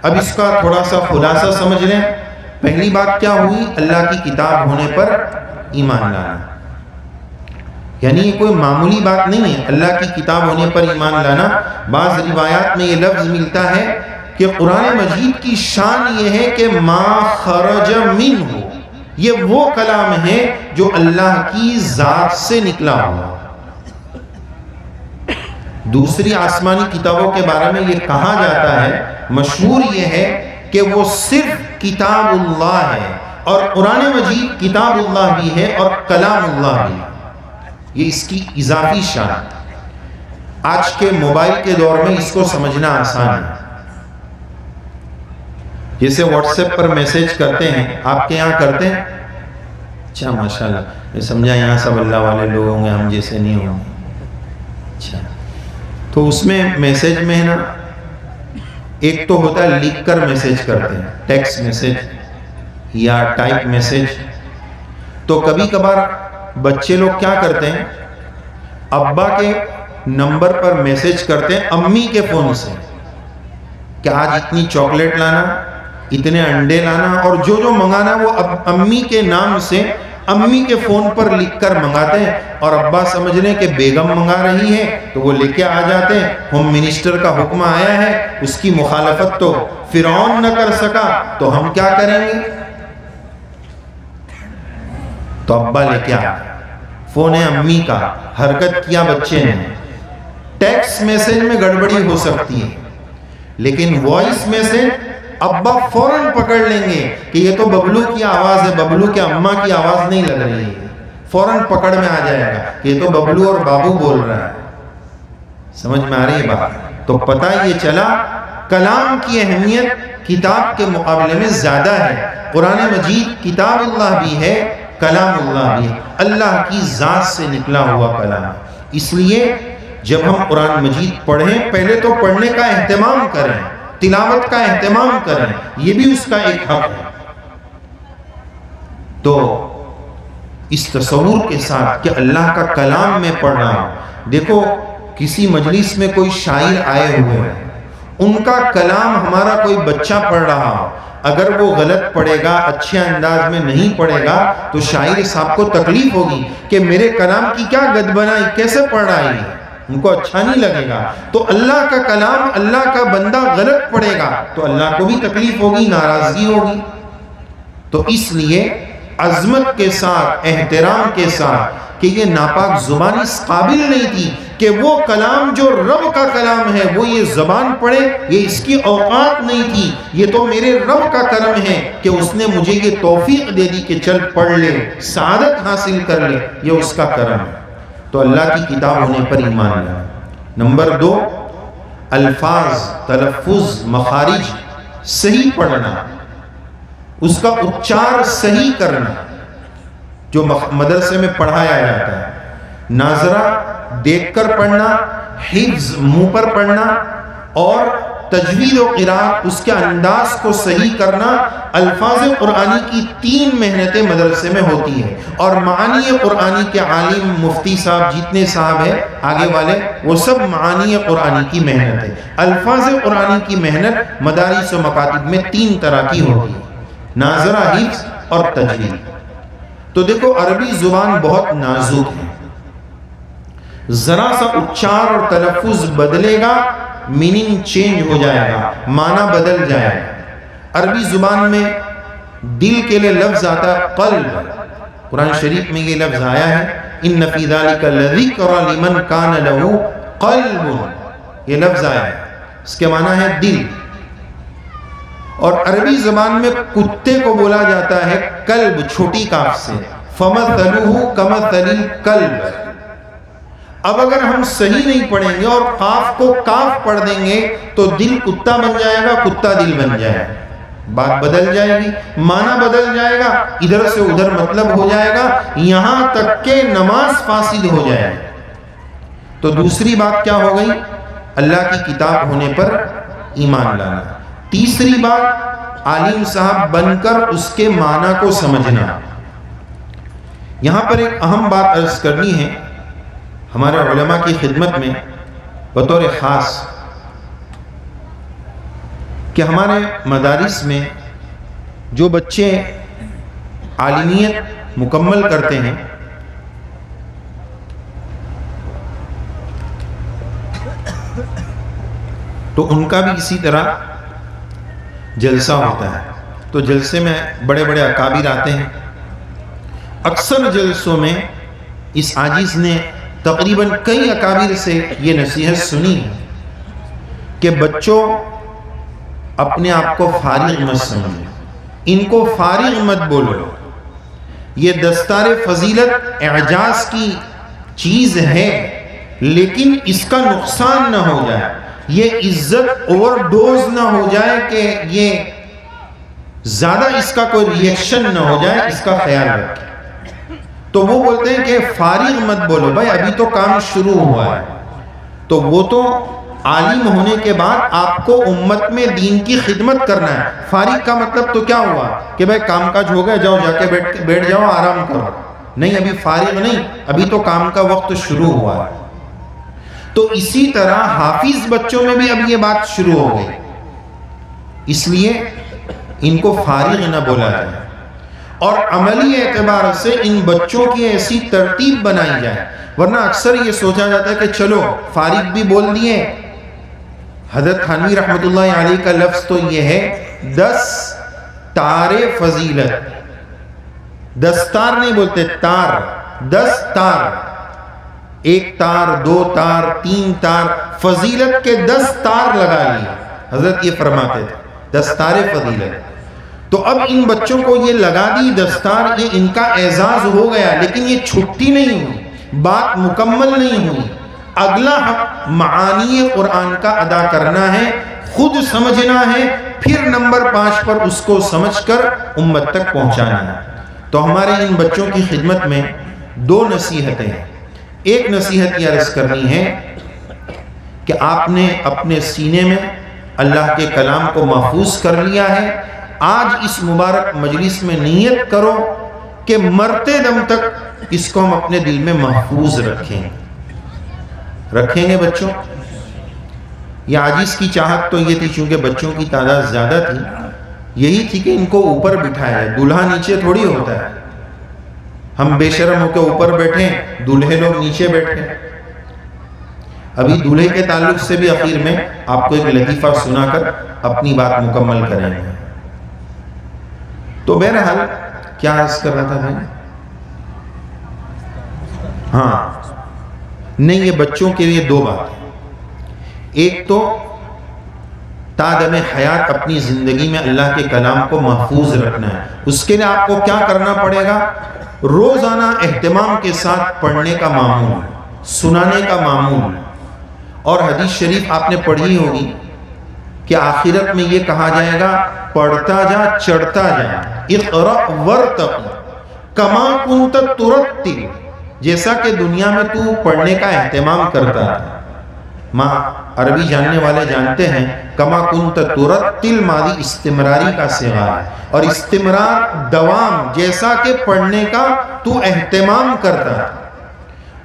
اب اس کا تھوڑا سا خلاصہ سمجھ لیں۔ پہلی بات کیا ہوئی؟ اللہ کی کتاب ہونے پر ایمان لانا۔ یعنی یہ کوئی معمولی بات نہیں ہے، اللہ کی کتاب ہونے پر ایمان لانا۔ بعض روایات میں یہ لفظ ملتا ہے کہ قرآن مجید کی شان یہ ہے کہ ما خرج منہ، یہ وہ کلام ہے جو اللہ کی ذات سے نکلا ہوا۔ دوسری آسمانی کتابوں کے بارے میں یہ کہا جاتا ہے، مشہور یہ ہے کہ وہ صرف کتاب اللہ ہے، اور قرآن مجید کتاب اللہ بھی ہے اور کلام اللہ بھی ہے۔ یہ اس کی اضافی شان ہے۔ آج کے موبائل کے دور میں اس کو سمجھنا آسان ہے۔ جیسے واٹس ایپ پر میسج کرتے ہیں، آپ کے یہاں کرتے ہیں؟ اچھا ماشاءاللہ، میں سمجھا یہاں سب اللہ والے لوگ ہوں گے، ہم جیسے نہیں ہوں گے۔ اچھا، تو اس میں میسج میں نا ایک تو ہوتا ہے لکھ کر میسج کرتے ہیں، ٹیکسٹ میسج یا ٹائپ میسج۔ تو کبھی کبھار بچے لوگ کیا کرتے ہیں، ابا کے نمبر پر میسج کرتے ہیں امی کے فون سے کہ آج اتنی چاکلیٹ لانا، اتنے انڈے لانا، اور جو جو منگانا وہ امی کے نام سے امی کے فون پر لکھ کر منگاتے ہیں، اور ابا سمجھ لیں کہ بیگم منگا رہی ہے تو وہ لے کے آ جاتے ہیں۔ ہوم منسٹر کا حکم آیا ہے، اس کی مخالفت تو فرعون نہ کر سکا، تو ہم کیا کریں گے؟ تو ابا لے کے آیا، فون ہے امی کا، حرکت کیا بچے نے۔ ٹیکسٹ میسج میں گڑبڑی ہو سکتی ہے، لیکن وائس میسج ابا فوراً پکڑ لیں گے کہ یہ تو ببلو کی آواز ہے، ببلو کے اماں کی آواز نہیں لگ رہی ہے، فوراً پکڑ میں آ جائے گا کہ یہ تو ببلو اور بابو بول رہا ہے۔ سمجھ میں آ رہی ہے بات؟ تو پتہ یہ چلا کلام کی اہمیت کتاب کے مقابلے میں زیادہ ہے۔ قرآن مجید کتاب اللہ بھی ہے، کلام اللہ بھی ہے، اللہ کی ذات سے نکلا ہوا کلام۔ اس لیے جب ہم قرآن مجید پڑھیں، پہلے تو پڑھنے کا اہتمام کریں، تلاوت کا اہتمام کریں، یہ بھی اس کا ایک حق ہے۔ تو اس تصور کے ساتھ کہ اللہ کا کلام میں پڑھ رہا ہوں، دیکھو کسی مجلس میں کوئی شاعر آئے ہوئے ہیں، ان کا کلام ہمارا کوئی بچہ پڑھ رہا ہو، اگر وہ غلط پڑھے گا، اچھے انداز میں نہیں پڑھے گا، تو شاعر صاحب کو تکلیف ہوگی کہ میرے کلام کی کیا گد بنائی، کیسے پڑھ رہا ہے، ان کو اچھا نہیں لگے گا۔ تو اللہ کا کلام اللہ کا بندہ غلط پڑھے گا تو اللہ کو بھی تکلیف ہوگی، ناراضگی ہوگی۔ تو اس لیے عظمت کے ساتھ، احترام کے ساتھ، کہ یہ ناپاک زبان اس قابل نہیں تھی کہ وہ کلام جو رب کا کلام ہے وہ یہ زبان پڑھے، یہ اس کی اوقات نہیں تھی، یہ تو میرے رب کا کرم ہے کہ اس نے مجھے یہ توفیق دے دی کہ چل پڑھ لے، سعادت حاصل کر لے، یہ اس کا کرم ہے۔ تو اللہ کی کتاب ہونے پر ایمان لانا۔ نمبر 2، الفاظ، تلفظ، مخارج صحیح پڑھنا، اس کا اچار صحیح کرنا جو مدرسے میں پڑھایا جاتا ہے، ناظرہ دیکھ کر پڑھنا، حفظ منہ پر پڑھنا، اور تجوید و قرات اس کے انداز کو صحیح کرنا، الفاظ قرآنی کی 3 محنتیں مدرسے میں ہوتی ہیں، اور معانی قرآنی کے عالم، مفتی صاحب، جتنے صاحب ہیں آگے والے، وہ سب معانی قرآنی کی محنت ہے۔ الفاظ قرآنی کی محنت مدارس و مکاتب میں 3 طرح کی ہوتی ہے، ناظرہ، حفظ اور تجوید۔ تو دیکھو عربی زبان بہت نازک ہے، ذرا سا اچار اور تلفظ بدلے گا، میننگ چینج ہو جائے گا، معنی بدل جائے گا۔ عربی زبان میں دل کے لئے لفظ آتا ہے قلب، قرآن شریف میں یہ لفظ آیا ہے ان فی ذالک لذکر لمن کان لہ قلب، یہ لفظ آیا ہے، اس کے معنی ہے دل۔ اور عربی زبان میں کتے کو بولا جاتا ہے کلب، چھوٹی کاف سے، فمثلہ کمثل الکلب۔ اب اگر ہم صحیح نہیں پڑھیں گے اور قاف کو کاف پڑھ دیں گے تو دل کتا بن جائے گا، کتا دل بن جائے گا، بات بدل جائے گی، معنی بدل جائے گا، ادھر سے ادھر مطلب ہو جائے گا، یہاں تک کہ نماز فاسد ہو جائے گی۔ تو دوسری بات کیا ہو گئی؟ اللہ کی کتاب ہونے پر ایمان لانا۔ تیسری بات عالم صاحب بن کر اس کے معنی کو سمجھنا۔ یہاں پر ایک اہم بات عرض کرنی ہے ہمارے علماء کی خدمت میں بطور خاص، کہ ہمارے مدارس میں جو بچے عالمیت مکمل کرتے ہیں تو ان کا بھی اسی طرح جلسہ ہوتا ہے۔ تو جلسے میں بڑے بڑے اکابر آتے ہیں۔ اکثر جلسوں میں اس عاجز نے تقریباً کئی اکابر سے یہ نصیحت سنی ہے کہ بچوں اپنے آپ کو فارغ مت سمجھو، ان کو فارغ مت بولو، یہ دستار فضیلت اعجاز کی چیز ہے، لیکن اس کا نقصان نہ ہو جائے، یہ عزت اوور ڈوز نہ ہو جائے کہ یہ زیادہ اس کا کوئی ریئیکشن نہ ہو جائے، اس کا خیال رکھیں۔ تو وہ بولتے ہیں کہ فارغ مت بولو، بھائی ابھی تو کام شروع ہوا ہے۔ تو وہ تو عالم ہونے کے بعد آپ کو امت میں دین کی خدمت کرنا ہے۔ فارغ کا مطلب تو کیا ہوا کہ بھائی کام کاج ہو گیا، جاؤ جا کے بیٹھ جاؤ، آرام کرو۔ نہیں، ابھی فارغ نہیں، ابھی تو کام کا وقت شروع ہوا ہے۔ تو اسی طرح حافظ بچوں میں بھی اب یہ بات شروع ہو گئی، اس لیے ان کو فارغ نہ بولا جائے، اور عملی اعتبار سے ان بچوں کی ایسی ترتیب بنائی جائے، ورنہ اکثر یہ سوچا جاتا ہے کہ چلو فارغ بھی بول دیے۔ حضرت تھانوی رحمت اللہ علیہ کا لفظ تو یہ ہے 10 تار فضیلت، دستار نہیں بولتے، تار، 10 تار، 1 تار، 2 تار، 3 تار، فضیلت کے 10 تار لگا لیے، حضرت یہ فرماتے تھے، دستار فضیلت۔ تو اب ان بچوں کو یہ لگا دی دستار، یہ ان کا اعزاز ہو گیا، لیکن یہ چھٹی نہیں ہوئی، بات مکمل نہیں ہوئی۔ اگلا حق معانی قرآن کا ادا کرنا ہے، خود سمجھنا ہے، پھر نمبر 5 پر اس کو سمجھ کر امت تک پہنچانا ہے۔ تو ہمارے ان بچوں کی خدمت میں 2 نصیحتیں ہیں۔ ایک نصیحت یہ عرض کرنی ہے کہ آپ نے اپنے سینے میں اللہ کے کلام کو محفوظ کر لیا ہے، آج اس مبارک مجلس میں نیت کرو کہ مرتے دم تک اس کو ہم اپنے دل میں محفوظ رکھیں گے بچوں۔ یہ عاجز کی چاہت تو یہ تھی، چونکہ بچوں کی تعداد زیادہ تھی، یہی تھی کہ ان کو اوپر بٹھایا ہے، دولہا نیچے تھوڑی ہوتا ہے، ہم بے شرم ہو کے اوپر بیٹھیں، دولہے لوگ نیچے بیٹھیں۔ ابھی دولہے کے تعلق سے بھی اخیر میں آپ کو ایک لطیفہ سنا کر اپنی بات مکمل کریں گے۔ تو بہرحال کیا عرض کر رہا تھا بھائی؟ ہاں نہیں، یہ بچوں کے لیے 2 بات ہیں۔ ایک تو تا دم حیات اپنی زندگی میں اللہ کے کلام کو محفوظ رکھنا ہے۔ اس کے لیے آپ کو کیا کرنا پڑے گا؟ روزانہ اہتمام کے ساتھ پڑھنے کا معمول، سنانے کا معمول، اور حدیث شریف آپ نے پڑھی ہوگی کہ آخرت میں یہ کہا جائے گا پڑھتا جا چڑھتا جا، اقرأ ورتقی کما کنت ترتل، جیسا کہ دنیا میں تو پڑھنے کا اہتمام کرتا تھا۔ ماں عربی جاننے والے جانتے ہیں کما کنت ترتل ماضی استمراری کا صیغہ ہے، اور استمرار دوام، جیسا کہ پڑھنے کا تو اہتمام کرتا تھا۔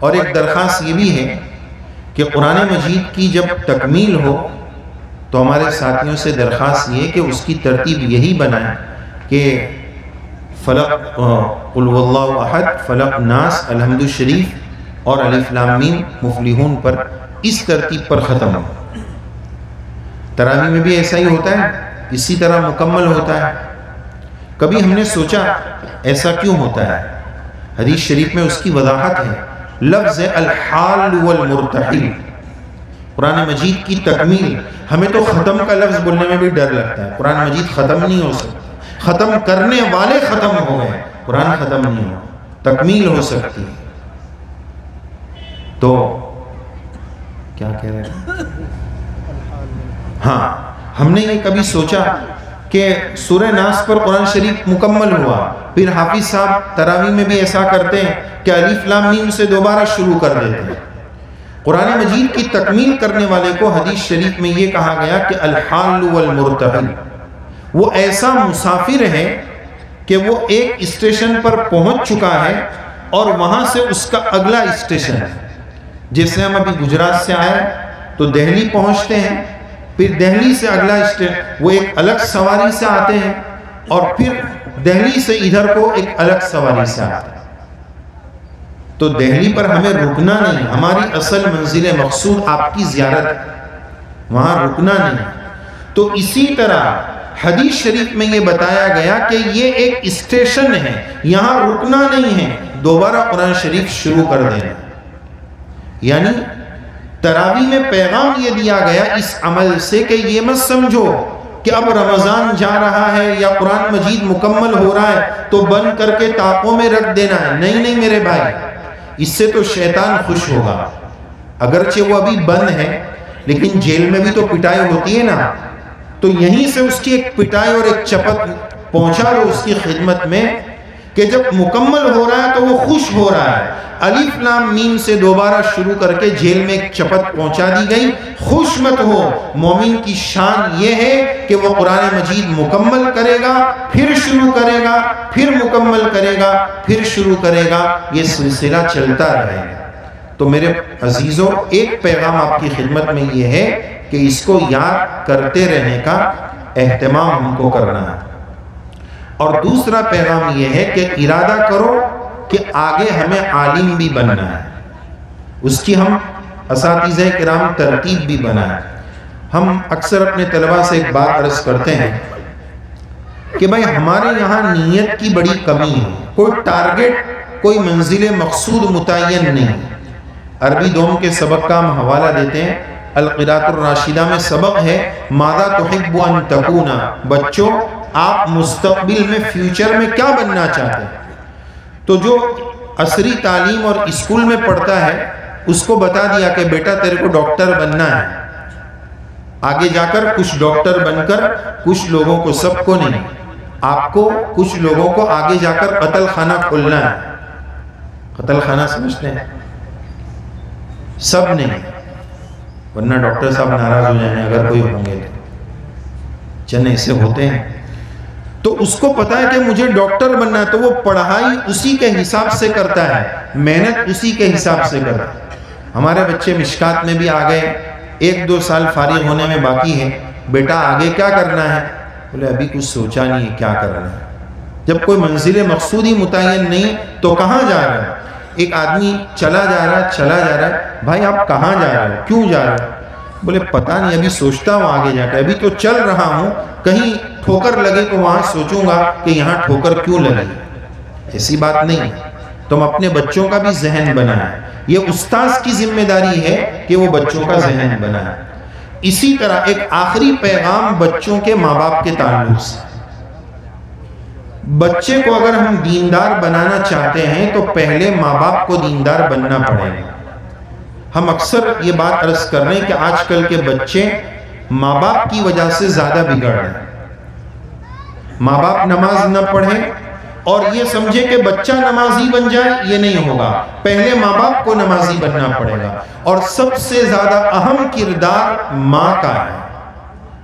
اور ایک درخواست یہ بھی ہے کہ قرآن مجید کی جب تکمیل ہو تو ہمارے ساتھیوں سے درخواست یہ کہ اس کی ترتیب یہی بنائیں کہ فلق قل هو اللہ احد، فلق ناس، الحمد شریف اور الف لام میم مفلحون پر اس ترتیب پر ختم ہو۔ تراویح میں بھی ایسا ہی ہوتا ہے، اسی طرح مکمل ہوتا ہے۔ کبھی ہم نے سوچا ایسا کیوں ہوتا ہے؟ حدیث شریف میں اس کی وضاحت ہے، لفظ الحال والمرتحل، قرآن مجید کی تکمیل۔ ہمیں تو ختم کا لفظ بولنے میں بھی ڈر لگتا ہے، قرآن مجید ختم نہیں ہو سکتا، ختم کرنے والے ختم ہو گئے، قرآن ختم نہیں ہو، تکمیل ہو سکتی۔ تو کیا کہہ رہے ہیں؟ ہاں، ہم نے یہ کبھی سوچا کہ سورہ ناس پر قرآن شریف مکمل ہوا، پھر حافظ صاحب تراویح میں بھی ایسا کرتے ہیں کہ الف لام میم سے دوبارہ شروع کر دیتے ہیں۔ قرآن مجید کی تکمیل کرنے والے کو حدیث شریف میں یہ کہا گیا کہ الحال والمرتحل، وہ ایسا مسافر ہے کہ وہ ایک اسٹیشن پر پہنچ چکا ہے اور وہاں سے اس کا اگلا اسٹیشن ہے۔ جیسے ہم ابھی گجرات سے آئے تو دہلی پہنچتے ہیں، پھر دہلی سے اگلا اسٹیشن، وہ ایک الگ سواری سے آتے ہیں، اور پھر دہلی سے ادھر کو ایک الگ سواری سے آتے ہیں۔ تو دہلی پر ہمیں رکنا نہیں، ہماری اصل منزل مقصود آپ کی زیارت ہے، وہاں رکنا نہیں۔ تو اسی طرح حدیث شریف میں یہ بتایا گیا کہ یہ ایک اسٹیشن ہے، یہاں رکنا نہیں ہے، دوبارہ قرآن شریف شروع کر دینا۔ یعنی تراویح میں پیغام یہ دیا گیا اس عمل سے کہ یہ مت سمجھو کہ اب رمضان جا رہا ہے یا قرآن مجید مکمل ہو رہا ہے تو بند کر کے طاقوں میں رکھ دینا ہے۔ نہیں نہیں میرے بھائی، اس سے تو شیطان خوش ہوگا۔ اگرچہ وہ ابھی بند ہے لیکن جیل میں بھی تو پٹائی ہوتی ہے نا، تو یہیں سے اس کی ایک پٹائی اور ایک چپت پہنچا دو اس کی خدمت میں کہ جب مکمل ہو رہا ہے تو وہ خوش ہو رہا ہے۔ الف لام میم سے دوبارہ شروع کر کے جیل میں ایک چپت پہنچا دی گئی، خوش مت ہو۔ مومن کی شان یہ ہے کہ وہ قرآن مجید مکمل کرے گا، پھر شروع کرے گا، پھر مکمل کرے گا، پھر شروع کرے گا، یہ سلسلہ چلتا رہے گا۔ تو میرے عزیزوں، ایک پیغام آپ کی خدمت میں یہ ہے کہ اس کو یاد کرتے رہنے کا اہتمام ہم کو کرنا ہے، اور دوسرا پیغام یہ ہے کہ ارادہ کرو کہ آگے ہمیں عالم بھی بننا ہے، اس کی ہم اساتذہ کرام ترتیب بھی بنائیں۔ ہم اکثر اپنے طلباء سے ایک بات عرض کرتے ہیں کہ بھائی ہمارے یہاں نیت کی بڑی کمی ہے، کوئی ٹارگٹ، کوئی منزل مقصود متعین نہیں۔ عربی دوم کے سبق کا ہم حوالہ دیتے ہیں، القراءۃ الراشدہ میں سبق ہے ماذا تحب ان تکونا، بچوں آپ مستقبل میں فیوچر میں کیا بننا چاہتے ہیں؟ تو جو عصری تعلیم اور اسکول میں پڑھتا ہے اس کو بتا دیا کہ بیٹا تیرے کو ڈاکٹر بننا ہے، آگے جا کر کچھ ڈاکٹر بن کر کچھ لوگوں کو، سب کو نہیں، آپ کو کچھ لوگوں کو آگے جا کر قتل خانہ کھولنا ہے۔ قتل خانہ سمجھتے ہیں؟ سب نہیں، ورنہ ڈاکٹر صاحب ناراض ہو جائیں اگر کوئی ہوں گے، چند ایسے ہوتے ہیں۔ تو اس کو پتا ہے کہ مجھے ڈاکٹر بننا ہے، تو وہ پڑھائی اسی کے حساب سے کرتا ہے، محنت اسی کے حساب سے کرتا ہے۔ ہمارے بچے مشکات میں بھی آ گئے، 1-2 سال فارغ ہونے میں باقی ہے، بیٹا آگے کیا کرنا ہے؟ بولے ابھی کچھ سوچا نہیں ہے کیا کرنا ہے۔ جب کوئی منزل مقصود ہی متعین نہیں تو کہاں جا رہا ہے؟ ایک آدمی چلا جا رہا ہے، بھائی آپ کہاں جا رہے ہو، کیوں جا رہے ہو؟ بولے پتہ نہیں، ابھی سوچتا ہوں آگے جا کے، ابھی تو چل رہا ہوں، کہیں ٹھوکر لگے تو وہاں سوچوں گا کہ یہاں ٹھوکر کیوں لگے۔ ایسی بات نہیں، تم اپنے بچوں کا بھی ذہن بنائیں، یہ استاذ کی ذمہ داری ہے کہ وہ بچوں کا ذہن بنائیں۔ اسی طرح ایک آخری پیغام بچوں کے ماں باپ کے تعلق سے، بچے کو اگر ہم دیندار بنانا چاہتے ہیں تو پہلے ماں باپ کو دیندار بننا پڑے گا۔ ہم اکثر یہ بات عرض کر رہے ہیں کہ آج کل کے بچے ماں باپ کی وجہ سے زیادہ بگڑ رہے ہیں. ماں باپ نماز نہ پڑھیں اور یہ سمجھے کہ بچہ نمازی بن جائے، یہ نہیں ہوگا. پہلے ماں باپ کو نمازی بننا پڑے گا. اور سب سے زیادہ اہم کردار ماں کا ہے.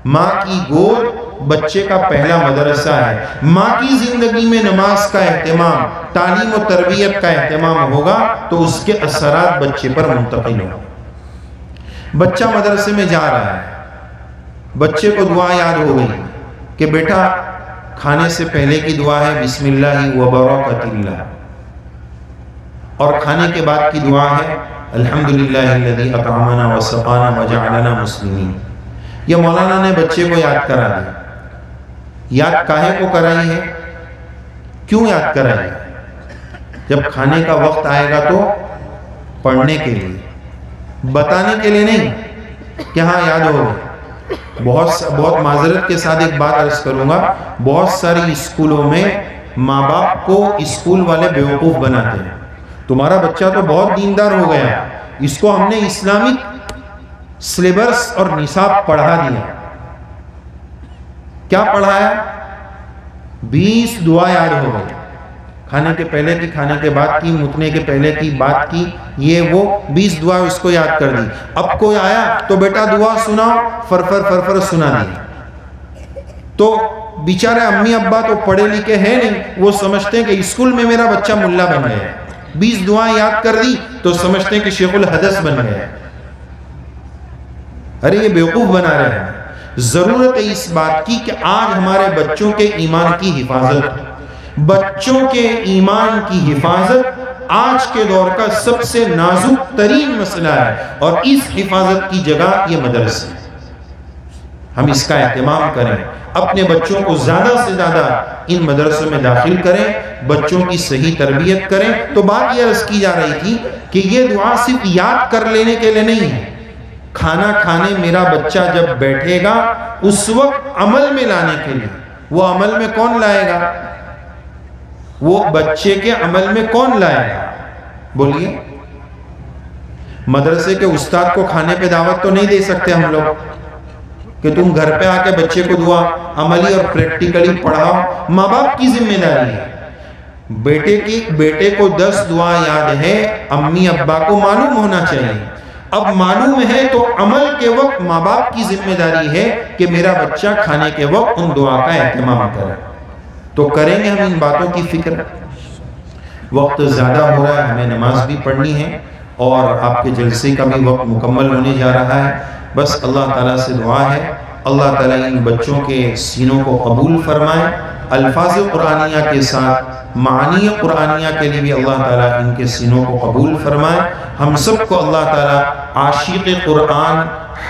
ماں کی گود بچے کا پہلا مدرسہ ہے. ماں کی زندگی میں نماز کا اہتمام، تعلیم و تربیت کا اہتمام ہوگا تو اس کے اثرات بچے پر منتقل ہوں. بچہ مدرسے میں جا رہا ہے، بچے کو دعا یاد ہو گئی کہ بیٹا کھانے سے پہلے کی دعا ہے بسم اللہ و برکت اللہ، اور کھانے کے بعد کی دعا ہے الحمدللہ الذی اطعمنا وسقانا وجعلنا مسلمین. یہ مولانا نے بچے کو یاد کرا دیا. یاد کاہے کو کرائی ہے؟ کیوں یاد کرائی ہے؟ جب کھانے کا وقت آئے گا تو پڑھنے کے لیے، بتانے کے لیے نہیں کہ ہاں یاد ہو. بہت معذرت کے ساتھ ایک بات عرض کروں گا، بہت ساری اسکولوں میں ماں باپ کو اسکول والے بیوقوف بناتے ہیں. تمہارا بچہ تو بہت دیندار ہو گیا، اس کو ہم نے اسلامک سلیبس اور نصاب پڑھا دیا. کیا پڑھایا؟ 20 دعا یاد ہو گئی. کھانے کے پہلے کی، کھانے کے بعد کی، متنے کے پہلے کی، بات کی، یہ وہ 20 دعا اس کو یاد کر دی. اب کوئی آیا تو بیٹا دعا سناؤ، فرفر سنا دی. تو بیچارے امی ابا تو پڑھے لکھے ہیں نہیں، وہ سمجھتے ہیں کہ اسکول میں میرا بچہ ملا بن گیا. 20 دعائیں یاد کر دی تو سمجھتے ہیں کہ شیخ الحدث بن گیا. ارے یہ بیوقوف بنا رہے ہیں. ضرورت ہے اس بات کی کہ آج ہمارے بچوں کے ایمان کی حفاظت، بچوں کے ایمان کی حفاظت آج کے دور کا سب سے نازک ترین مسئلہ ہے، اور اس حفاظت کی جگہ یہ مدرسے. ہم اس کا اہتمام کریں، اپنے بچوں کو زیادہ سے زیادہ ان مدرسوں میں داخل کریں، بچوں کی صحیح تربیت کریں. تو بات یہ عرض کی جا رہی تھی کہ یہ دعا صرف یاد کر لینے کے لیے نہیں ہے. کھانا کھانے میرا بچہ جب بیٹھے گا اس وقت عمل میں لانے کے لیے. وہ عمل میں کون لائے گا؟ وہ بچے کے عمل میں کون لائے گا؟ بولیے. مدرسے کے استاد کو کھانے پہ دعوت تو نہیں دے سکتے ہم لوگ کہ تم گھر پہ آ کے بچے کو دعا عملی اور پریکٹیکلی پڑھاؤ. ماں باپ کی ذمہ داری ہے. بیٹے کو 10 دعا یاد ہے، امی ابا کو معلوم ہونا چاہیے. اب معلوم ہے تو عمل کے وقت ماں باپ کی ذمہ داری ہے کہ میرا بچہ کھانے کے وقت ان دعا کا اہتمام کرے. تو کریں گے ہم ان باتوں کی فکر. وقت زیادہ ہو رہا ہے، ہمیں نماز بھی پڑھنی ہے اور آپ کے جلسے کا بھی وقت مکمل ہونے جا رہا ہے. بس اللہ تعالیٰ سے دعا ہے اللہ تعالیٰ ان بچوں کے سینوں کو قبول فرمائے. الفاظ قرآنیہ کے ساتھ معانی قرآنیہ کے لیے بھی اللہ تعالیٰ ان کے سینوں کو قبول فرمائے. ہم سب کو اللہ تعالیٰ عاشق قرآن،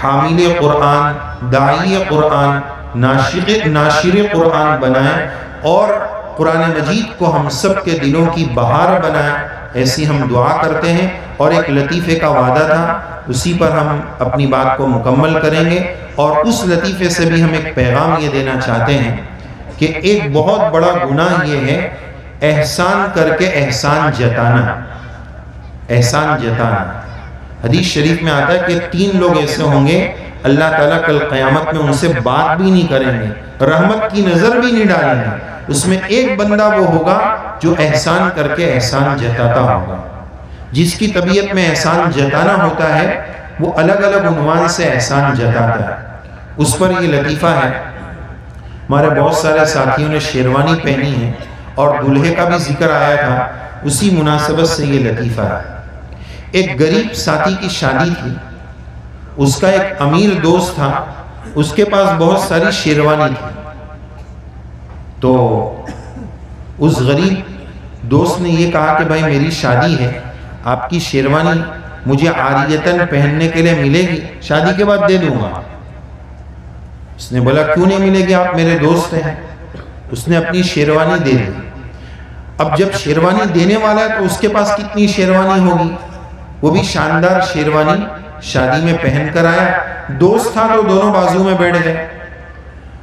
حامل قرآن، داعی قرآن، ناشر قرآن بنائے اور قرآن مجید کو ہم سب کے دلوں کی بہار بنائے. ایسی ہم دعا کرتے ہیں. اور ایک لطیفے کا وعدہ تھا، اسی پر ہم اپنی بات کو مکمل کریں گے. اور اس لطیفے سے بھی ہم ایک پیغام یہ دینا چاہتے ہیں کہ ایک بہت بڑا گناہ یہ ہے احسان کر کے احسان جتانا. احسان جتانا. حدیث شریف میں آتا ہے کہ 3 لوگ ایسے ہوں گے اللہ تعالیٰ کل قیامت میں ان سے بات بھی نہیں کریں گے، رحمت کی نظر بھی نہیں ڈالیں گے. اس میں ایک بندہ وہ ہوگا جو احسان کر کے احسان جتاتا ہوگا. جس کی طبیعت میں احسان جتانا ہوتا ہے وہ الگ الگ عنوان سے احسان جتاتا ہے. اس پر یہ لطیفہ ہے. ہمارے بہت سارے ساتھیوں نے شیروانی پہنی ہے اور دلہے کا بھی ذکر آیا تھا، اسی مناسبت سے یہ لطیفہ ہے. ایک غریب ساتھی کی شادی تھی، اس کا ایک امیر دوست تھا، اس کے پاس بہت ساری شیروانی تھی. تو اس غریب دوست نے یہ کہا کہ بھائی میری شادی ہے، آپ کی شیروانی مجھے عاریتاً پہننے کے لیے ملے گی؟ شادی کے بعد دے دوں گا. اس نے بولا کیوں نہیں ملے گی، آپ میرے دوست ہیں. اس نے اپنی شیروانی دے دی. اب جب شیروانی دینے والا ہے تو اس کے پاس کتنی شیروانی ہوگی؟ وہ بھی شاندار شیروانی شادی میں پہن کر آیا. دوست تھا تو دونوں بازو میں بیٹھ گئے.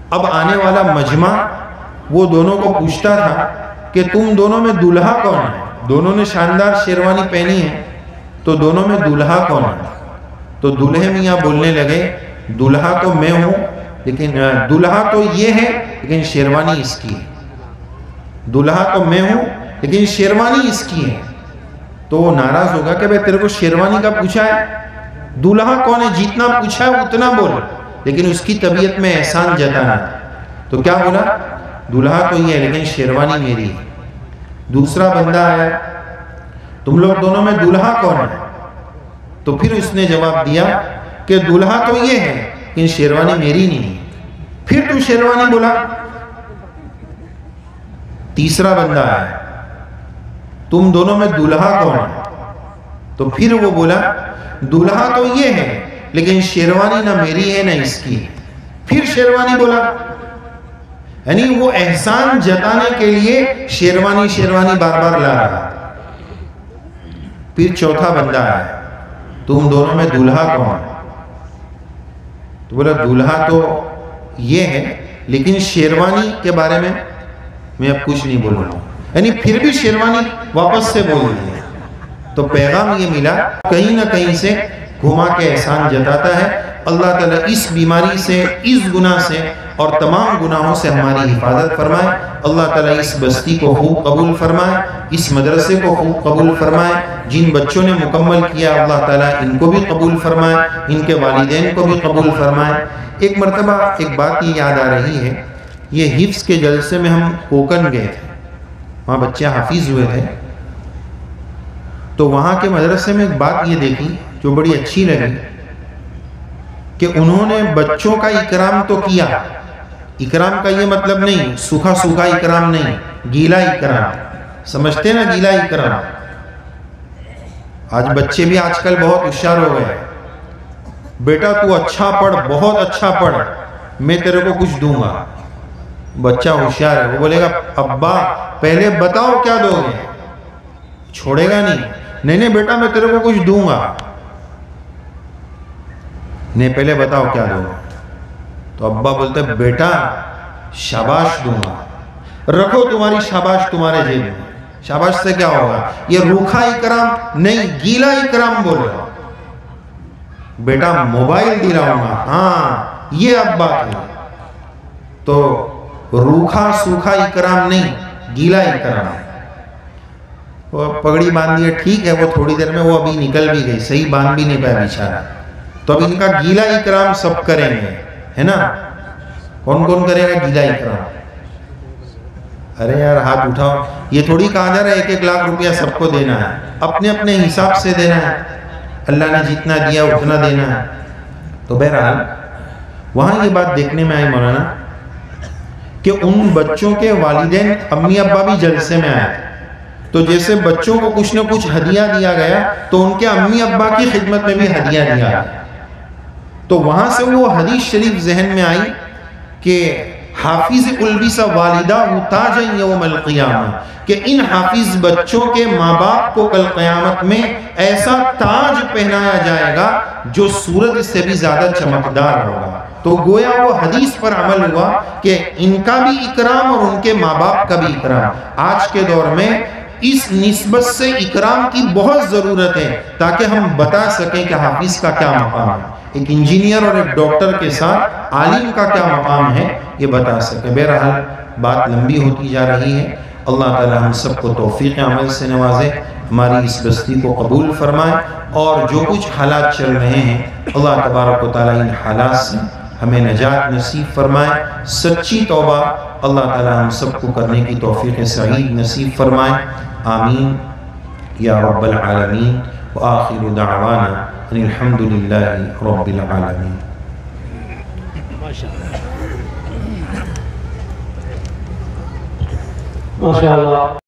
اب آنے والا مجمع وہ دونوں کو پوچھتا تھا کہ تم دونوں میں دلہا کون ہے؟ دونوں نے شاندار شیروانی پہنی ہے. تو دونوں میں دولہا کون ہے؟ تو دولہے میاں بولنے لگے دولہا تو میں ہوں لیکن دولہا تو یہ ہے لیکن شیروانی اس کی ہے، دولہا تو میں ہوں لیکن شیروانی اس کی ہے۔ تو وہ ناراض ہوگا کہ بھئی تیرے کو شیروانی کا پوچھا ہے، دولہا کون ہے جتنا پوچھا ہے اتنا بول، لیکن اس کی طبیعت میں احسان جتانا۔ تو کیا بولا؟ دولہا تو یہ ہے لیکن شیروانی میری ہے۔ دوسرا بندہ آیا، تم لوگ دونوں میں دولہا کون ہے؟ تو پھر اس نے جواب دیا کہ دولہا تو یہ ہے لیکن شیروانی میری نہیں ہے۔ پھر تو شیروانی بولا۔ تیسرا بندہ آیا، تم دونوں میں دولہا کون ہے؟ تو پھر وہ بولا دولہا تو یہ ہے لیکن شیروانی نہ میری ہے نہ اس کی ہے۔ پھر شیروانی بولا، یعنی وہ احسان جتانے کے لیے شیروانی شیروانی بار بار لا رہا۔ پھر چوتھا بندہ آیا، تم دونوں میں دولہا کون ہے؟ تو بولا دولہا تو یہ ہے لیکن شیروانی کے بارے میں اب کچھ نہیں بولوں گا، یعنی پھر بھی شیروانی واپس سے بول دیا۔ تو پیغام یہ ملا کہیں نہ کہیں سے گھما کے احسان جتاتا ہے۔ اللہ تعالیٰ اس بیماری سے، اس گناہ سے اور تمام گناہوں سے ہماری حفاظت فرمائے۔ اللہ تعالیٰ اس بستی کو خوب قبول فرمائے، اس مدرسے کو خوب قبول فرمائے۔ جن بچوں نے مکمل کیا اللہ تعالیٰ ان کو بھی قبول فرمائے، ان کے والدین کو بھی قبول فرمائے۔ ایک مرتبہ ایک بات یہ یاد آ رہی ہے، یہ حفظ کے جلسے میں ہم کوکن گئے تھے، وہاں بچے حافظ ہوئے تھے۔ تو وہاں کے مدرسے میں ایک بات یہ دیکھی جو بڑی اچھی لگی کہ انہوں نے بچوں کا اکرام تو کیا۔ اکرام کا یہ مطلب نہیں سوکھا سوکھا اکرام نہیں، گیلا اکرام، سمجھتے نا گیلا اکرام۔ آج بچے بھی آج کل بہت ہوشیار ہو گئے، بیٹا تو اچھا پڑھ، بہت اچھا پڑھ، میں تیرے کو کچھ دوں گا۔ بچہ ہوشیار ہے، وہ بولے گا ابا پہلے بتاؤ کیا دو گے، چھوڑے گا نہیں بیٹا میں تیرے کو کچھ دوں گا، نہیں پہلے بتاؤ کیا دو گا۔ تو ابا بولتے بیٹا شاباش دوں گا، رکھو تمہاری شاباش تمہارے جیب میں۔ شاباش سے کیا ہوگا؟ یہ روکھا اکرام نہیں، گیلا اکرام بولے گا۔ بیٹا موبائل دلاؤں گا، ہاں یہ ابا کی۔ تو روکھا سوکھا اکرام نہیں، گیلا اکرام ہے۔ وہ پگڑی باندھ دیے، ٹھیک ہے، وہ تھوڑی دیر میں وہ ابھی نکل بھی گئی، صحیح باندھ بھی نہیں پایا بیچارہ۔ تو اب ان کا گیلا اکرام سب کریں گے، ہے نا؟ کون کون کرے گا گیلا اکرام؟ ارے یار ہاتھ اٹھاؤ، یہ تھوڑی کہا جا رہا ہے 1-1 لاکھ روپیہ سب کو دینا ہے، اپنے اپنے حساب سے دینا ہے، اللہ نے جتنا دیا اتنا دینا ہے۔ تو بہرحال وہاں یہ بات دیکھنے میں آئی مولانا کہ ان بچوں کے والدین امی ابا بھی جلسے میں آئے، تو جیسے بچوں کو کچھ نہ کچھ ہدیہ دیا گیا تو ان کے امی ابا کی خدمت میں بھی ہدیہ دیا گیا۔ تو وہاں سے وہ حدیث شریف ذہن میں آئی کہ حافظ البس والدہ تاجا یوم القیامہ، کہ ان حافظ بچوں کے ماں باپ کو کل قیامت میں ایسا تاج پہنایا جائے گا جو سورج سے بھی زیادہ چمکدار ہوگا۔ تو گویا وہ حدیث پر عمل ہوا کہ ان کا بھی اکرام اور ان کے ماں باپ کا بھی اکرام۔ آج کے دور میں اس نسبت سے اکرام کی بہت ضرورت ہے تاکہ ہم بتا سکیں کہ حافظ کا کیا مقام ہے، ایک انجینئر اور ایک ڈاکٹر کے ساتھ عالم کا کیا مقام ہے یہ بتا سکیں۔ بہرحال بات لمبی ہوتی جا رہی ہے، اللہ تعالی ہم سب کو توفیق عمل سے نوازے، ہماری اس بستی کو قبول فرمائے، اور جو کچھ حالات چل رہے ہیں اللہ تبارک و تعالی ان حالات سے ہمیں نجات نصیب فرمائے۔ سچی توبہ اللہ تعالی ہم سب کو کرنے کی توفیق سعید نصیب فرمائے، آمین یا رب العالمین۔ وآخر دعوانا ان الحمدللہ رب العالمین۔ ماشاءاللہ۔